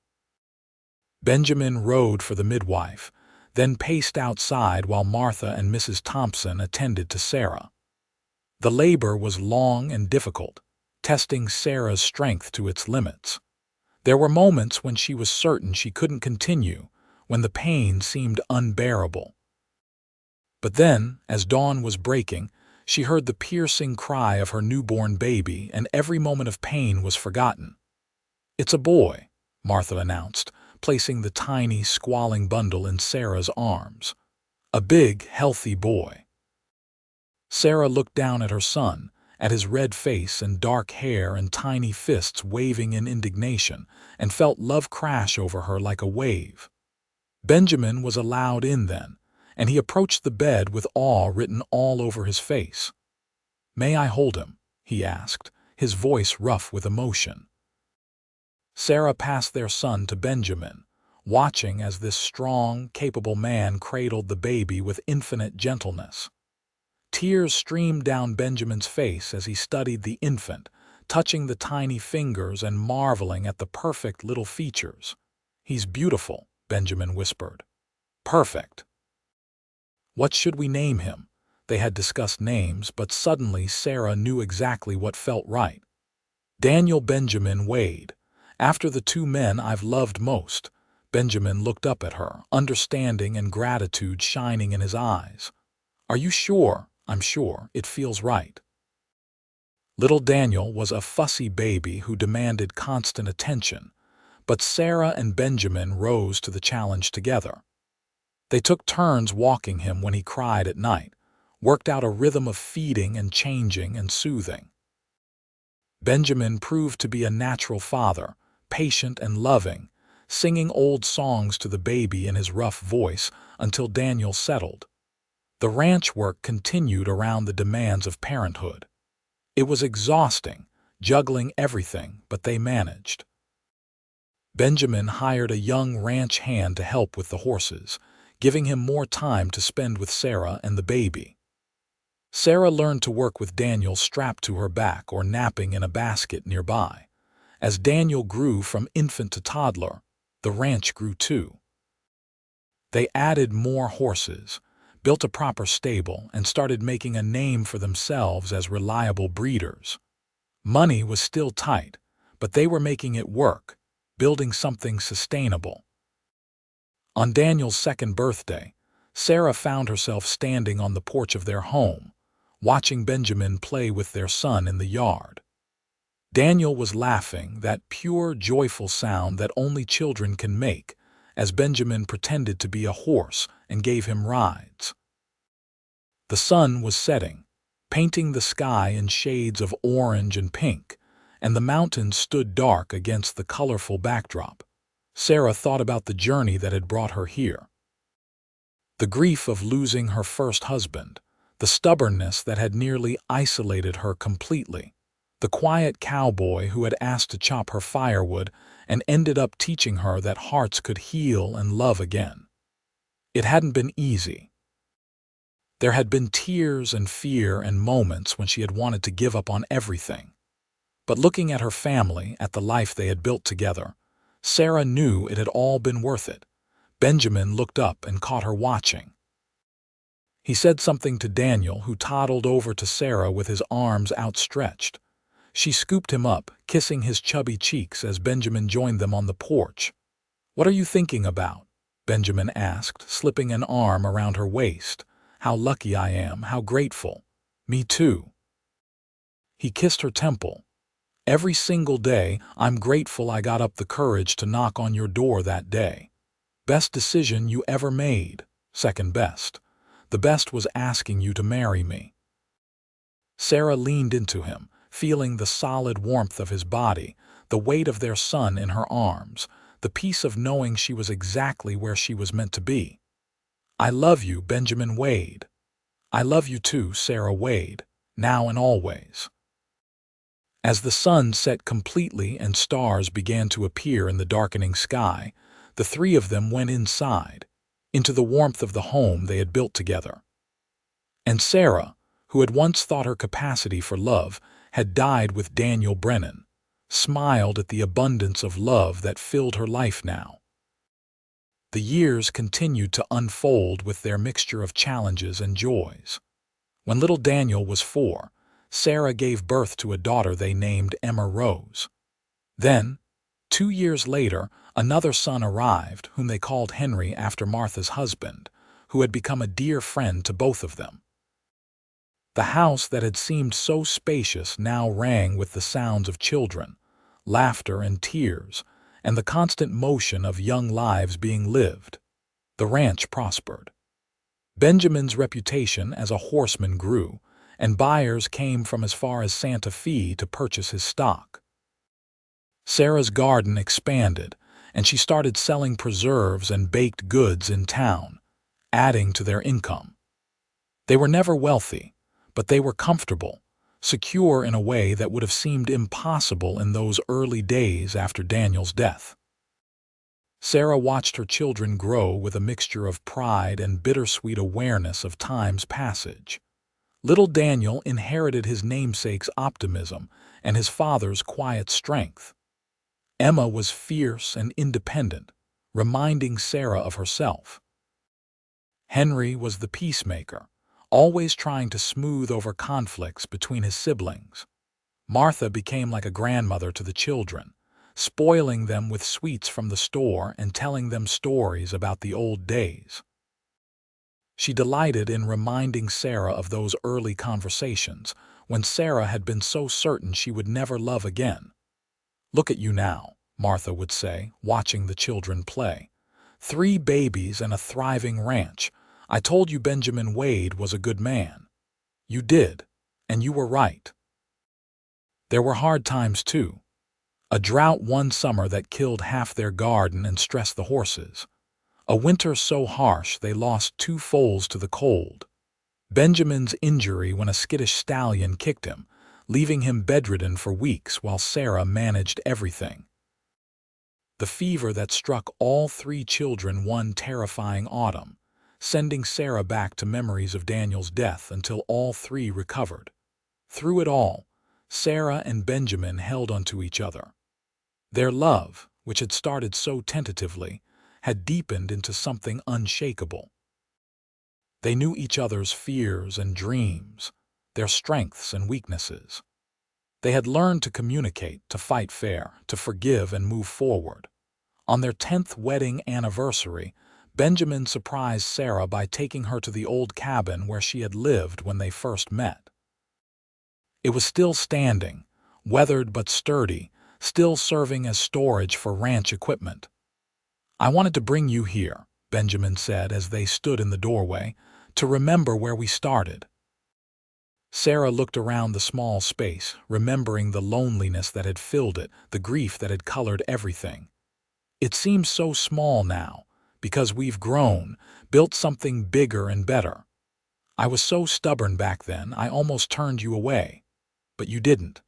Speaker 1: Benjamin rode for the midwife, then paced outside while Martha and Mrs. Thompson attended to Sarah. The labor was long and difficult, testing Sarah's strength to its limits. There were moments when she was certain she couldn't continue, when the pain seemed unbearable. But then, as dawn was breaking, she heard the piercing cry of her newborn baby, and every moment of pain was forgotten. "It's a boy," Martha announced, placing the tiny, squalling bundle in Sarah's arms. "A big, healthy boy." Sarah looked down at her son, at his red face and dark hair and tiny fists waving in indignation, and felt love crash over her like a wave. Benjamin was allowed in then, and he approached the bed with awe written all over his face. "May I hold him?" he asked, his voice rough with emotion. Sarah passed their son to Benjamin, watching as this strong, capable man cradled the baby with infinite gentleness. Tears streamed down Benjamin's face as he studied the infant, touching the tiny fingers and marveling at the perfect little features. "He's beautiful," Benjamin whispered. "Perfect." What should we name him? They had discussed names, but suddenly Sarah knew exactly what felt right. Daniel Benjamin Wade. After the two men I've loved most. Benjamin looked up at her, understanding and gratitude shining in his eyes. "Are you sure?" "I'm sure. It feels right." Little Daniel was a fussy baby who demanded constant attention, but Sarah and Benjamin rose to the challenge together. They took turns walking him when he cried at night, worked out a rhythm of feeding and changing and soothing. Benjamin proved to be a natural father, patient and loving, singing old songs to the baby in his rough voice until Daniel settled. The ranch work continued around the demands of parenthood. It was exhausting, juggling everything, but they managed. Benjamin hired a young ranch hand to help with the horses, giving him more time to spend with Sarah and the baby. Sarah learned to work with Daniel strapped to her back or napping in a basket nearby. As Daniel grew from infant to toddler, the ranch grew too. They added more horses, built a proper stable, and started making a name for themselves as reliable breeders. Money was still tight, but they were making it work, building something sustainable. On Daniel's second birthday, Sarah found herself standing on the porch of their home, watching Benjamin play with their son in the yard. Daniel was laughing, that pure, joyful sound that only children can make, as Benjamin pretended to be a horse and gave him rides. The sun was setting, painting the sky in shades of orange and pink, and the mountains stood dark against the colorful backdrop. Sarah thought about the journey that had brought her here. The grief of losing her first husband, the stubbornness that had nearly isolated her completely, the quiet cowboy who had asked to chop her firewood and ended up teaching her that hearts could heal and love again. It hadn't been easy. There had been tears and fear and moments when she had wanted to give up on everything. But looking at her family, at the life they had built together, Sarah knew it had all been worth it. Benjamin looked up and caught her watching. He said something to Daniel, who toddled over to Sarah with his arms outstretched. She scooped him up, kissing his chubby cheeks as Benjamin joined them on the porch. "What are you thinking about?" Benjamin asked, slipping an arm around her waist. "How lucky I am, how grateful." "Me too." He kissed her temple. "Every single day, I'm grateful I got up the courage to knock on your door that day. Best decision you ever made. Second best. The best was asking you to marry me." Sarah leaned into him, feeling the solid warmth of his body, the weight of their son in her arms, the peace of knowing she was exactly where she was meant to be. "I love you, Benjamin Wade." "I love you too, Sarah Wade, now and always." As the sun set completely and stars began to appear in the darkening sky, the three of them went inside, into the warmth of the home they had built together. And Sarah, who had once thought her capacity for love had died with Daniel Brennan, smiled at the abundance of love that filled her life now. The years continued to unfold with their mixture of challenges and joys. When little Daniel was 4, Sarah gave birth to a daughter they named Emma Rose. Then, 2 years later, another son arrived, whom they called Henry after Martha's husband, who had become a dear friend to both of them. The house that had seemed so spacious now rang with the sounds of children, laughter and tears, and the constant motion of young lives being lived. The ranch prospered. Benjamin's reputation as a horseman grew, and buyers came from as far as Santa Fe to purchase his stock. Sarah's garden expanded, and she started selling preserves and baked goods in town, adding to their income. They were never wealthy, but they were comfortable, secure in a way that would have seemed impossible in those early days after Daniel's death. Sarah watched her children grow with a mixture of pride and bittersweet awareness of time's passage. Little Daniel inherited his namesake's optimism and his father's quiet strength. Emma was fierce and independent, reminding Sarah of herself. Henry was the peacemaker, always trying to smooth over conflicts between his siblings. Martha became like a grandmother to the children, spoiling them with sweets from the store and telling them stories about the old days. She delighted in reminding Sarah of those early conversations when Sarah had been so certain she would never love again. "Look at you now," Martha would say, watching the children play. "3 babies and a thriving ranch. I told you Benjamin Wade was a good man. You did, and you were right." There were hard times too. A drought one summer that killed half their garden and stressed the horses. A winter so harsh they lost 2 foals to the cold. Benjamin's injury when a skittish stallion kicked him, leaving him bedridden for weeks while Sarah managed everything. The fever that struck all 3 children one terrifying autumn, sending Sarah back to memories of Daniel's death until all 3 recovered. Through it all, Sarah and Benjamin held onto each other. Their love, which had started so tentatively, had deepened into something unshakable. They knew each other's fears and dreams, their strengths and weaknesses. They had learned to communicate, to fight fair, to forgive and move forward. On their 10th wedding anniversary, Benjamin surprised Sarah by taking her to the old cabin where she had lived when they first met. It was still standing, weathered but sturdy, still serving as storage for ranch equipment. "I wanted to bring you here," Benjamin said as they stood in the doorway, "to remember where we started." Sarah looked around the small space, remembering the loneliness that had filled it, the grief that had colored everything. "It seems so small now, because we've grown, built something bigger and better. I was so stubborn back then, I almost turned you away. But you didn't.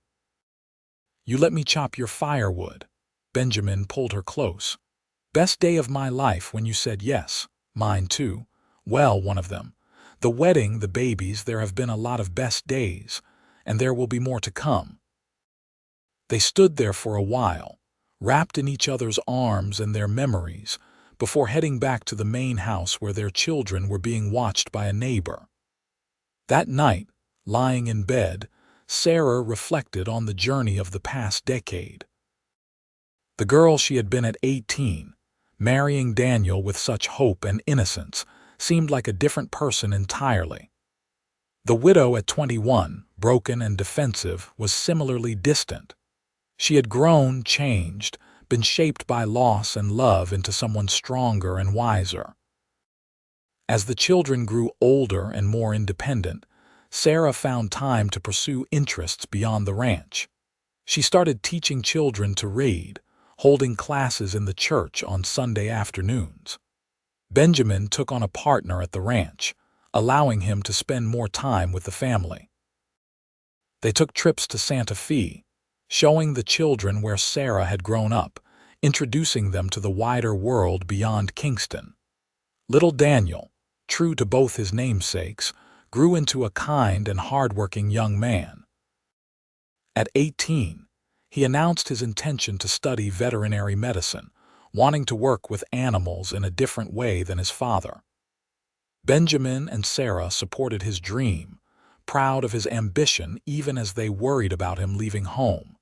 Speaker 1: You let me chop your firewood." Benjamin pulled her close. "Best day of my life when you said yes. Mine too. Well, one of them. The wedding, the babies, there have been a lot of best days, and there will be more to come." They stood there for a while, wrapped in each other's arms and their memories, before heading back to the main house where their children were being watched by a neighbor. That night, lying in bed, Sarah reflected on the journey of the past decade. The girl she had been at 18, marrying Daniel with such hope and innocence, seemed like a different person entirely. The widow at 21, broken and defensive, was similarly distant. She had grown, changed, been shaped by loss and love into someone stronger and wiser. As the children grew older and more independent, Sarah found time to pursue interests beyond the ranch. She started teaching children to read, holding classes in the church on Sunday afternoons. Benjamin took on a partner at the ranch, allowing him to spend more time with the family. They took trips to Santa Fe, showing the children where Sarah had grown up, introducing them to the wider world beyond Kingston. Little Daniel, true to both his namesakes, grew into a kind and hard-working young man. At 18, he announced his intention to study veterinary medicine, wanting to work with animals in a different way than his father. Benjamin and Sarah supported his dream, proud of his ambition even as they worried about him leaving home.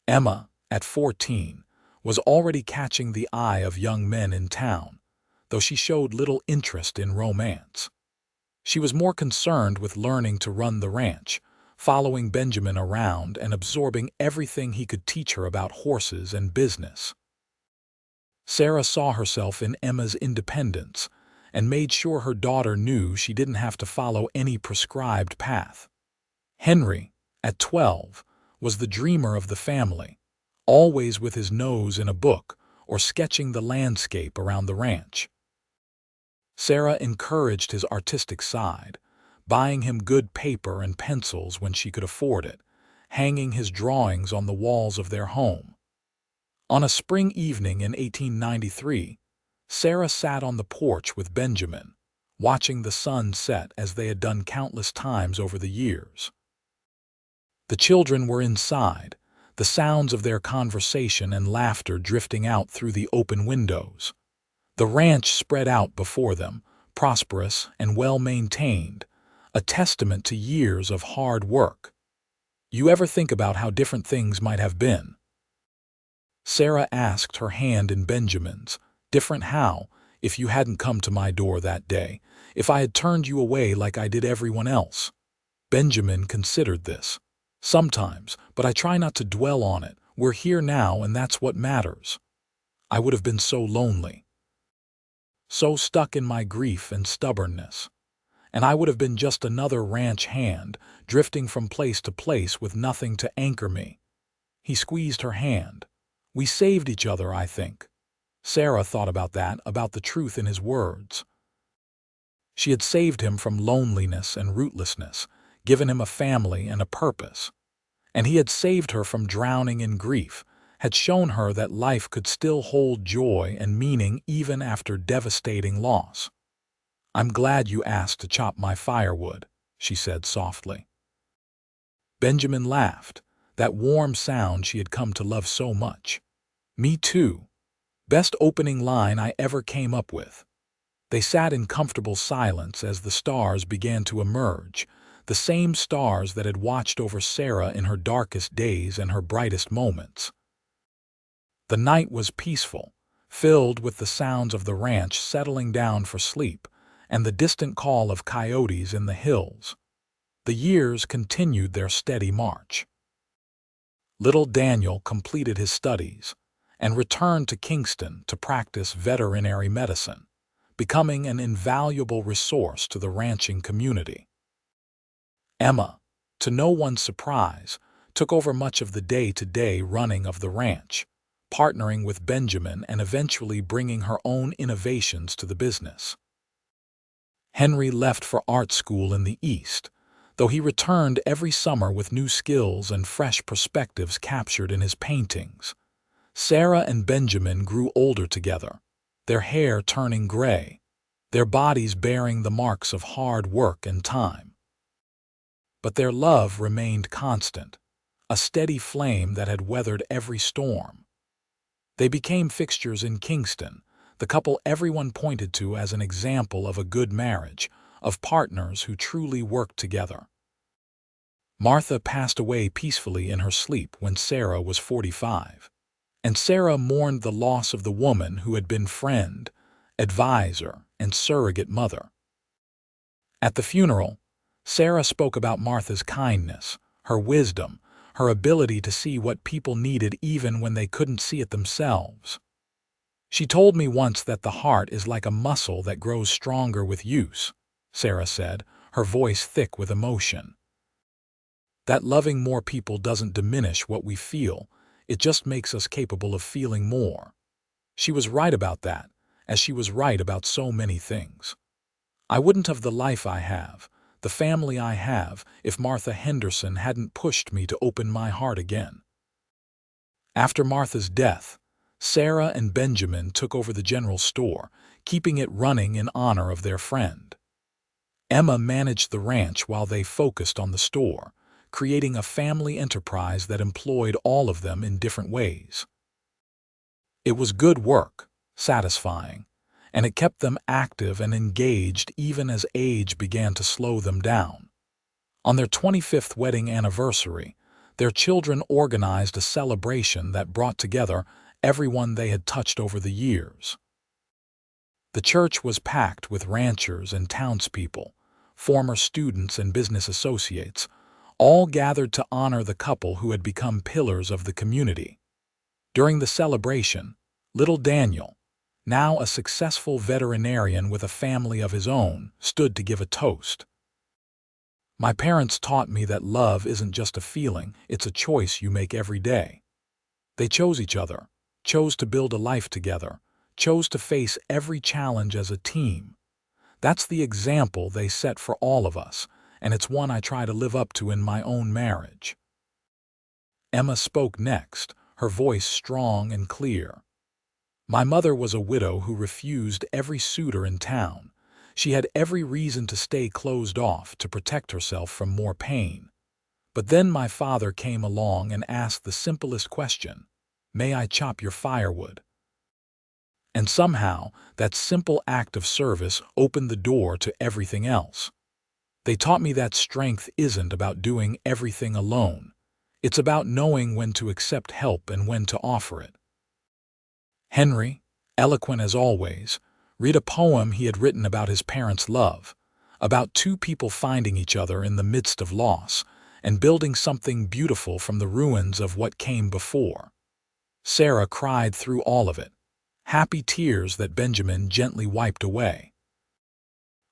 Speaker 1: Emma, at 14, was already catching the eye of young men in town, though she showed little interest in romance. She was more concerned with learning to run the ranch, following Benjamin around and absorbing everything he could teach her about horses and business. Sarah saw herself in Emma's independence and made sure her daughter knew she didn't have to follow any prescribed path. Henry, at 12, was the dreamer of the family, always with his nose in a book or sketching the landscape around the ranch. Sarah encouraged his artistic side, buying him good paper and pencils when she could afford it, hanging his drawings on the walls of their home. On a spring evening in 1893, Sarah sat on the porch with Benjamin, watching the sun set as they had done countless times over the years. The children were inside, the sounds of their conversation and laughter drifting out through the open windows. The ranch spread out before them, prosperous and well-maintained, a testament to years of hard work. "You ever think about how different things might have been?" Sarah asked, her hand in Benjamin's. "Different how? If you hadn't come to my door that day, if I had turned you away like I did everyone else." Benjamin considered this. "Sometimes, but I try not to dwell on it. We're here now and that's what matters. I would have been so lonely. So stuck in my grief and stubbornness. And I would have been just another ranch hand, drifting from place to place with nothing to anchor me." He squeezed her hand. "We saved each other, I think." Sarah thought about that, about the truth in his words. She had saved him from loneliness and rootlessness, given him a family and a purpose. And he had saved her from drowning in grief, had shown her that life could still hold joy and meaning even after devastating loss. "I'm glad you asked to chop my firewood," she said softly. Benjamin laughed, that warm sound she had come to love so much. "Me too. Best opening line I ever came up with." They sat in comfortable silence as the stars began to emerge, the same stars that had watched over Sarah in her darkest days and her brightest moments. The night was peaceful, filled with the sounds of the ranch settling down for sleep and the distant call of coyotes in the hills. The years continued their steady march. Little Daniel completed his studies and returned to Kingston to practice veterinary medicine, becoming an invaluable resource to the ranching community. Emma, to no one's surprise, took over much of the day-to-day running of the ranch, partnering with Benjamin and eventually bringing her own innovations to the business. Henry left for art school in the East, though he returned every summer with new skills and fresh perspectives captured in his paintings. Sarah and Benjamin grew older together, their hair turning gray, their bodies bearing the marks of hard work and time. But their love remained constant, a steady flame that had weathered every storm. They became fixtures in Kingston, the couple everyone pointed to as an example of a good marriage, of partners who truly worked together. Martha passed away peacefully in her sleep when Sarah was 45, and Sarah mourned the loss of the woman who had been friend, advisor, and surrogate mother. At the funeral, Sarah spoke about Martha's kindness, her wisdom, her ability to see what people needed even when they couldn't see it themselves. "She told me once that the heart is like a muscle that grows stronger with use," Sarah said, her voice thick with emotion. "That loving more people doesn't diminish what we feel, it just makes us capable of feeling more." She was right about that, as she was right about so many things. I wouldn't have the life I have, the family I have, if Martha Henderson hadn't pushed me to open my heart again. After Martha's death, Sarah and Benjamin took over the general store, keeping it running in honor of their friend. Emma managed the ranch while they focused on the store, creating a family enterprise that employed all of them in different ways. It was good work, satisfying, and it kept them active and engaged even as age began to slow them down. On their 25th wedding anniversary, their children organized a celebration that brought together everyone they had touched over the years. The church was packed with ranchers and townspeople, former students and business associates, all gathered to honor the couple who had become pillars of the community. During the celebration, little Daniel, now a successful veterinarian with a family of his own, stood to give a toast. "My parents taught me that love isn't just a feeling, it's a choice you make every day. They chose each other, chose to build a life together, chose to face every challenge as a team. That's the example they set for all of us, and it's one I try to live up to in my own marriage." Emma spoke next, her voice strong and clear. "My mother was a widow who refused every suitor in town. She had every reason to stay closed off to protect herself from more pain. But then my father came along and asked the simplest question, 'May I chop your firewood?' And somehow, that simple act of service opened the door to everything else. They taught me that strength isn't about doing everything alone. It's about knowing when to accept help and when to offer it." Henry, eloquent as always, read a poem he had written about his parents' love, about two people finding each other in the midst of loss and building something beautiful from the ruins of what came before. Sarah cried through all of it, happy tears that Benjamin gently wiped away.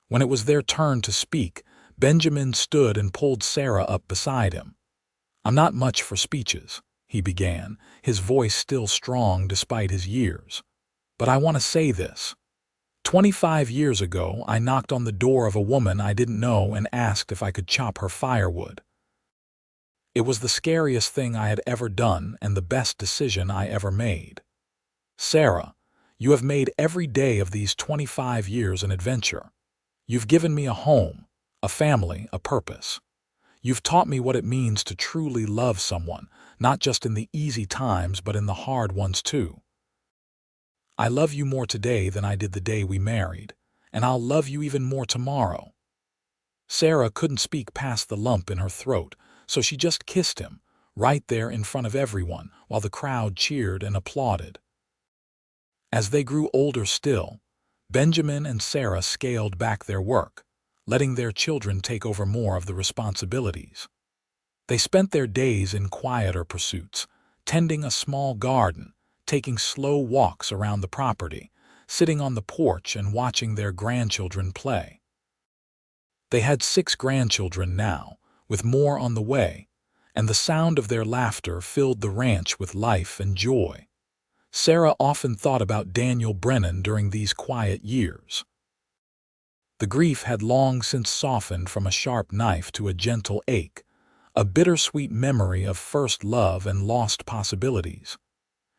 Speaker 1: When it was their turn to speak, Benjamin stood and pulled Sarah up beside him. "I'm not much for speeches," he began, his voice still strong despite his years. "But I want to say this. 25 years ago, I knocked on the door of a woman I didn't know and asked if I could chop her firewood. It was the scariest thing I had ever done and the best decision I ever made. Sarah, you have made every day of these 25 years an adventure. You've given me a home, a family, a purpose. You've taught me what it means to truly love someone, not just in the easy times but in the hard ones too. I love you more today than I did the day we married, and I'll love you even more tomorrow." Sarah couldn't speak past the lump in her throat, so she just kissed him, right there in front of everyone, while the crowd cheered and applauded. As they grew older still, Benjamin and Sarah scaled back their work, letting their children take over more of the responsibilities. They spent their days in quieter pursuits, tending a small garden, taking slow walks around the property, sitting on the porch and watching their grandchildren play. They had 6 grandchildren now, with more on the way, and the sound of their laughter filled the ranch with life and joy. Sarah often thought about Daniel Brennan during these quiet years. The grief had long since softened from a sharp knife to a gentle ache, a bittersweet memory of first love and lost possibilities.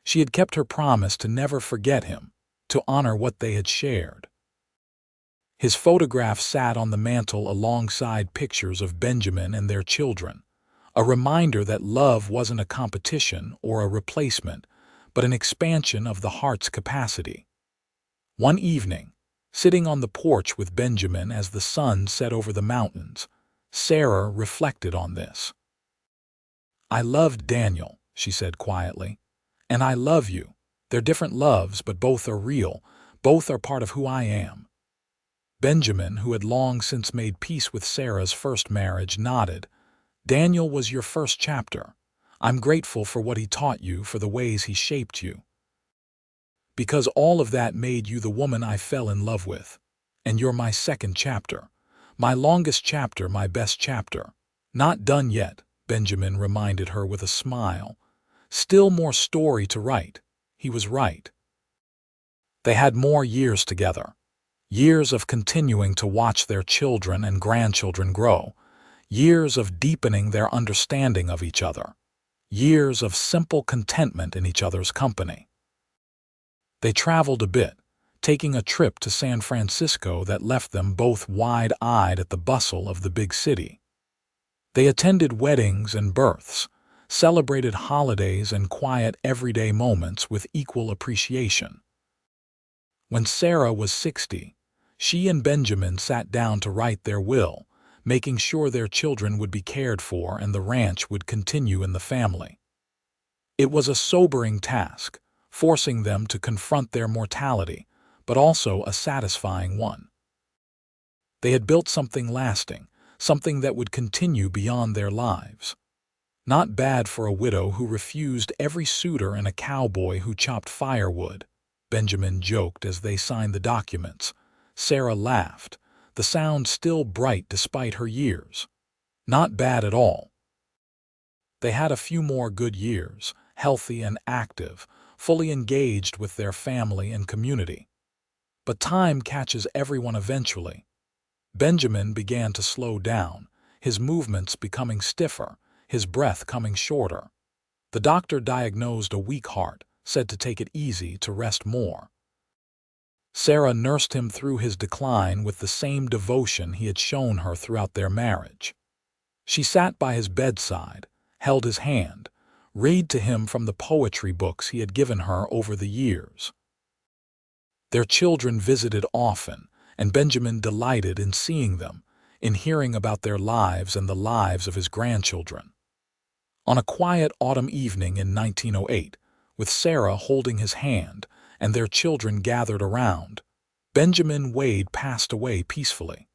Speaker 1: She had kept her promise to never forget him, to honor what they had shared. His photograph sat on the mantel alongside pictures of Benjamin and their children, a reminder that love wasn't a competition or a replacement, but an expansion of the heart's capacity. One evening, sitting on the porch with Benjamin as the sun set over the mountains, Sarah reflected on this. "I loved Daniel," she said quietly, "and I love you. They're different loves, but both are real. Both are part of who I am." Benjamin, who had long since made peace with Sarah's first marriage, nodded. "Daniel was your first chapter. I'm grateful for what he taught you, for the ways he shaped you. Because all of that made you the woman I fell in love with. And you're my second chapter. My longest chapter, my best chapter. Not done yet," Benjamin reminded her with a smile. "Still more story to write." He was right. They had more years together. Years of continuing to watch their children and grandchildren grow. Years of deepening their understanding of each other. Years of simple contentment in each other's company. They traveled a bit, taking a trip to San Francisco that left them both wide-eyed at the bustle of the big city. They attended weddings and births, celebrated holidays and quiet everyday moments with equal appreciation. When Sarah was 60, she and Benjamin sat down to write their will, making sure their children would be cared for and the ranch would continue in the family. It was a sobering task, forcing them to confront their mortality, but also a satisfying one. They had built something lasting, something that would continue beyond their lives. Not bad for a widow who refused every suitor and a cowboy who chopped firewood, Benjamin joked as they signed the documents. Sarah laughed, the sound still bright despite her years. Not bad at all. They had a few more good years, healthy and active, fully engaged with their family and community. But time catches everyone eventually. Benjamin began to slow down, his movements becoming stiffer, his breath coming shorter. The doctor diagnosed a weak heart, said to take it easy, to rest more. Sarah nursed him through his decline with the same devotion he had shown her throughout their marriage. She sat by his bedside, held his hand, read to him from the poetry books he had given her over the years. Their children visited often, and Benjamin delighted in seeing them, in hearing about their lives and the lives of his grandchildren. On a quiet autumn evening in 1908, with Sarah holding his hand and their children gathered around, Benjamin Wade passed away peacefully.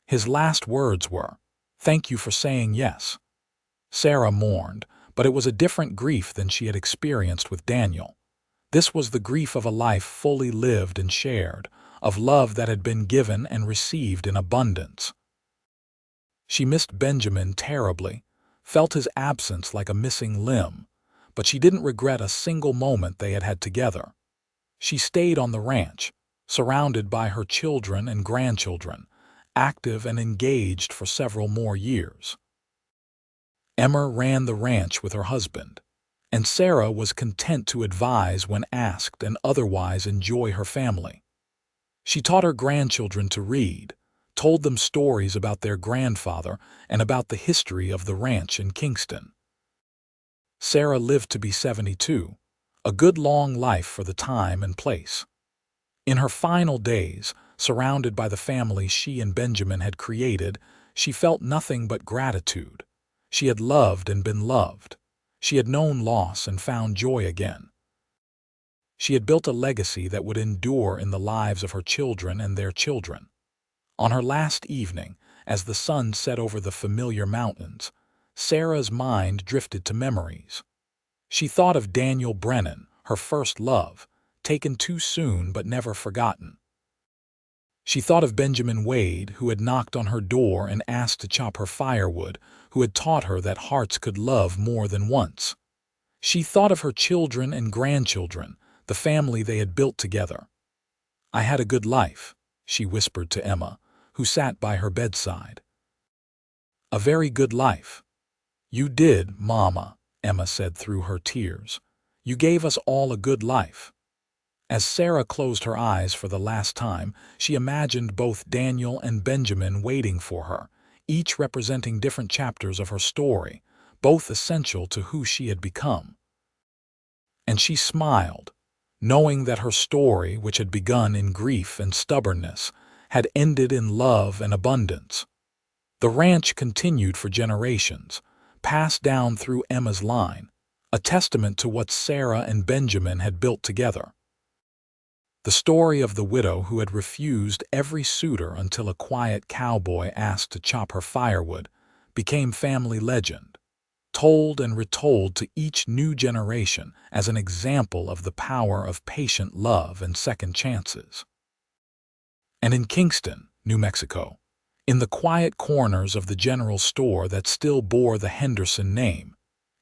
Speaker 1: His last words were, "Thank you for saying yes." Sarah mourned, but it was a different grief than she had experienced with Daniel. This was the grief of a life fully lived and shared, of love that had been given and received in abundance. She missed Benjamin terribly, felt his absence like a missing limb, but she didn't regret a single moment they had had together. She stayed on the ranch, surrounded by her children and grandchildren, active and engaged for several more years. Emma ran the ranch with her husband, and Sarah was content to advise when asked and otherwise enjoy her family. She taught her grandchildren to read, told them stories about their grandfather and about the history of the ranch in Kingston. Sarah lived to be 72, a good long life for the time and place. In her final days, surrounded by the family she and Benjamin had created, she felt nothing but gratitude. She had loved and been loved. She had known loss and found joy again. She had built a legacy that would endure in the lives of her children and their children. On her last evening, as the sun set over the familiar mountains, Sarah's mind drifted to memories. She thought of Daniel Brennan, her first love, taken too soon but never forgotten. She thought of Benjamin Wade, who had knocked on her door and asked to chop her firewood, who had taught her that hearts could love more than once. She thought of her children and grandchildren, the family they had built together. "I had a good life," she whispered to Emma, who sat by her bedside. "A very good life." "You did, Mama," Emma said through her tears. "You gave us all a good life." As Sarah closed her eyes for the last time, she imagined both Daniel and Benjamin waiting for her, each representing different chapters of her story, both essential to who she had become. And she smiled, knowing that her story, which had begun in grief and stubbornness, had ended in love and abundance. The ranch continued for generations, passed down through Emma's line, a testament to what Sarah and Benjamin had built together. The story of the widow who had refused every suitor until a quiet cowboy asked to chop her firewood became family legend, told and retold to each new generation as an example of the power of patient love and second chances. And in Kingston, New Mexico, in the quiet corners of the general store that still bore the Henderson name,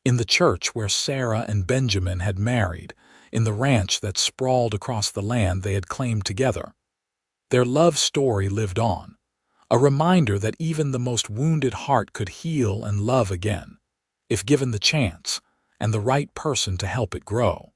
Speaker 1: in the church where Sarah and Benjamin had married, in the ranch that sprawled across the land they had claimed together, their love story lived on, a reminder that even the most wounded heart could heal and love again, if given the chance and the right person to help it grow.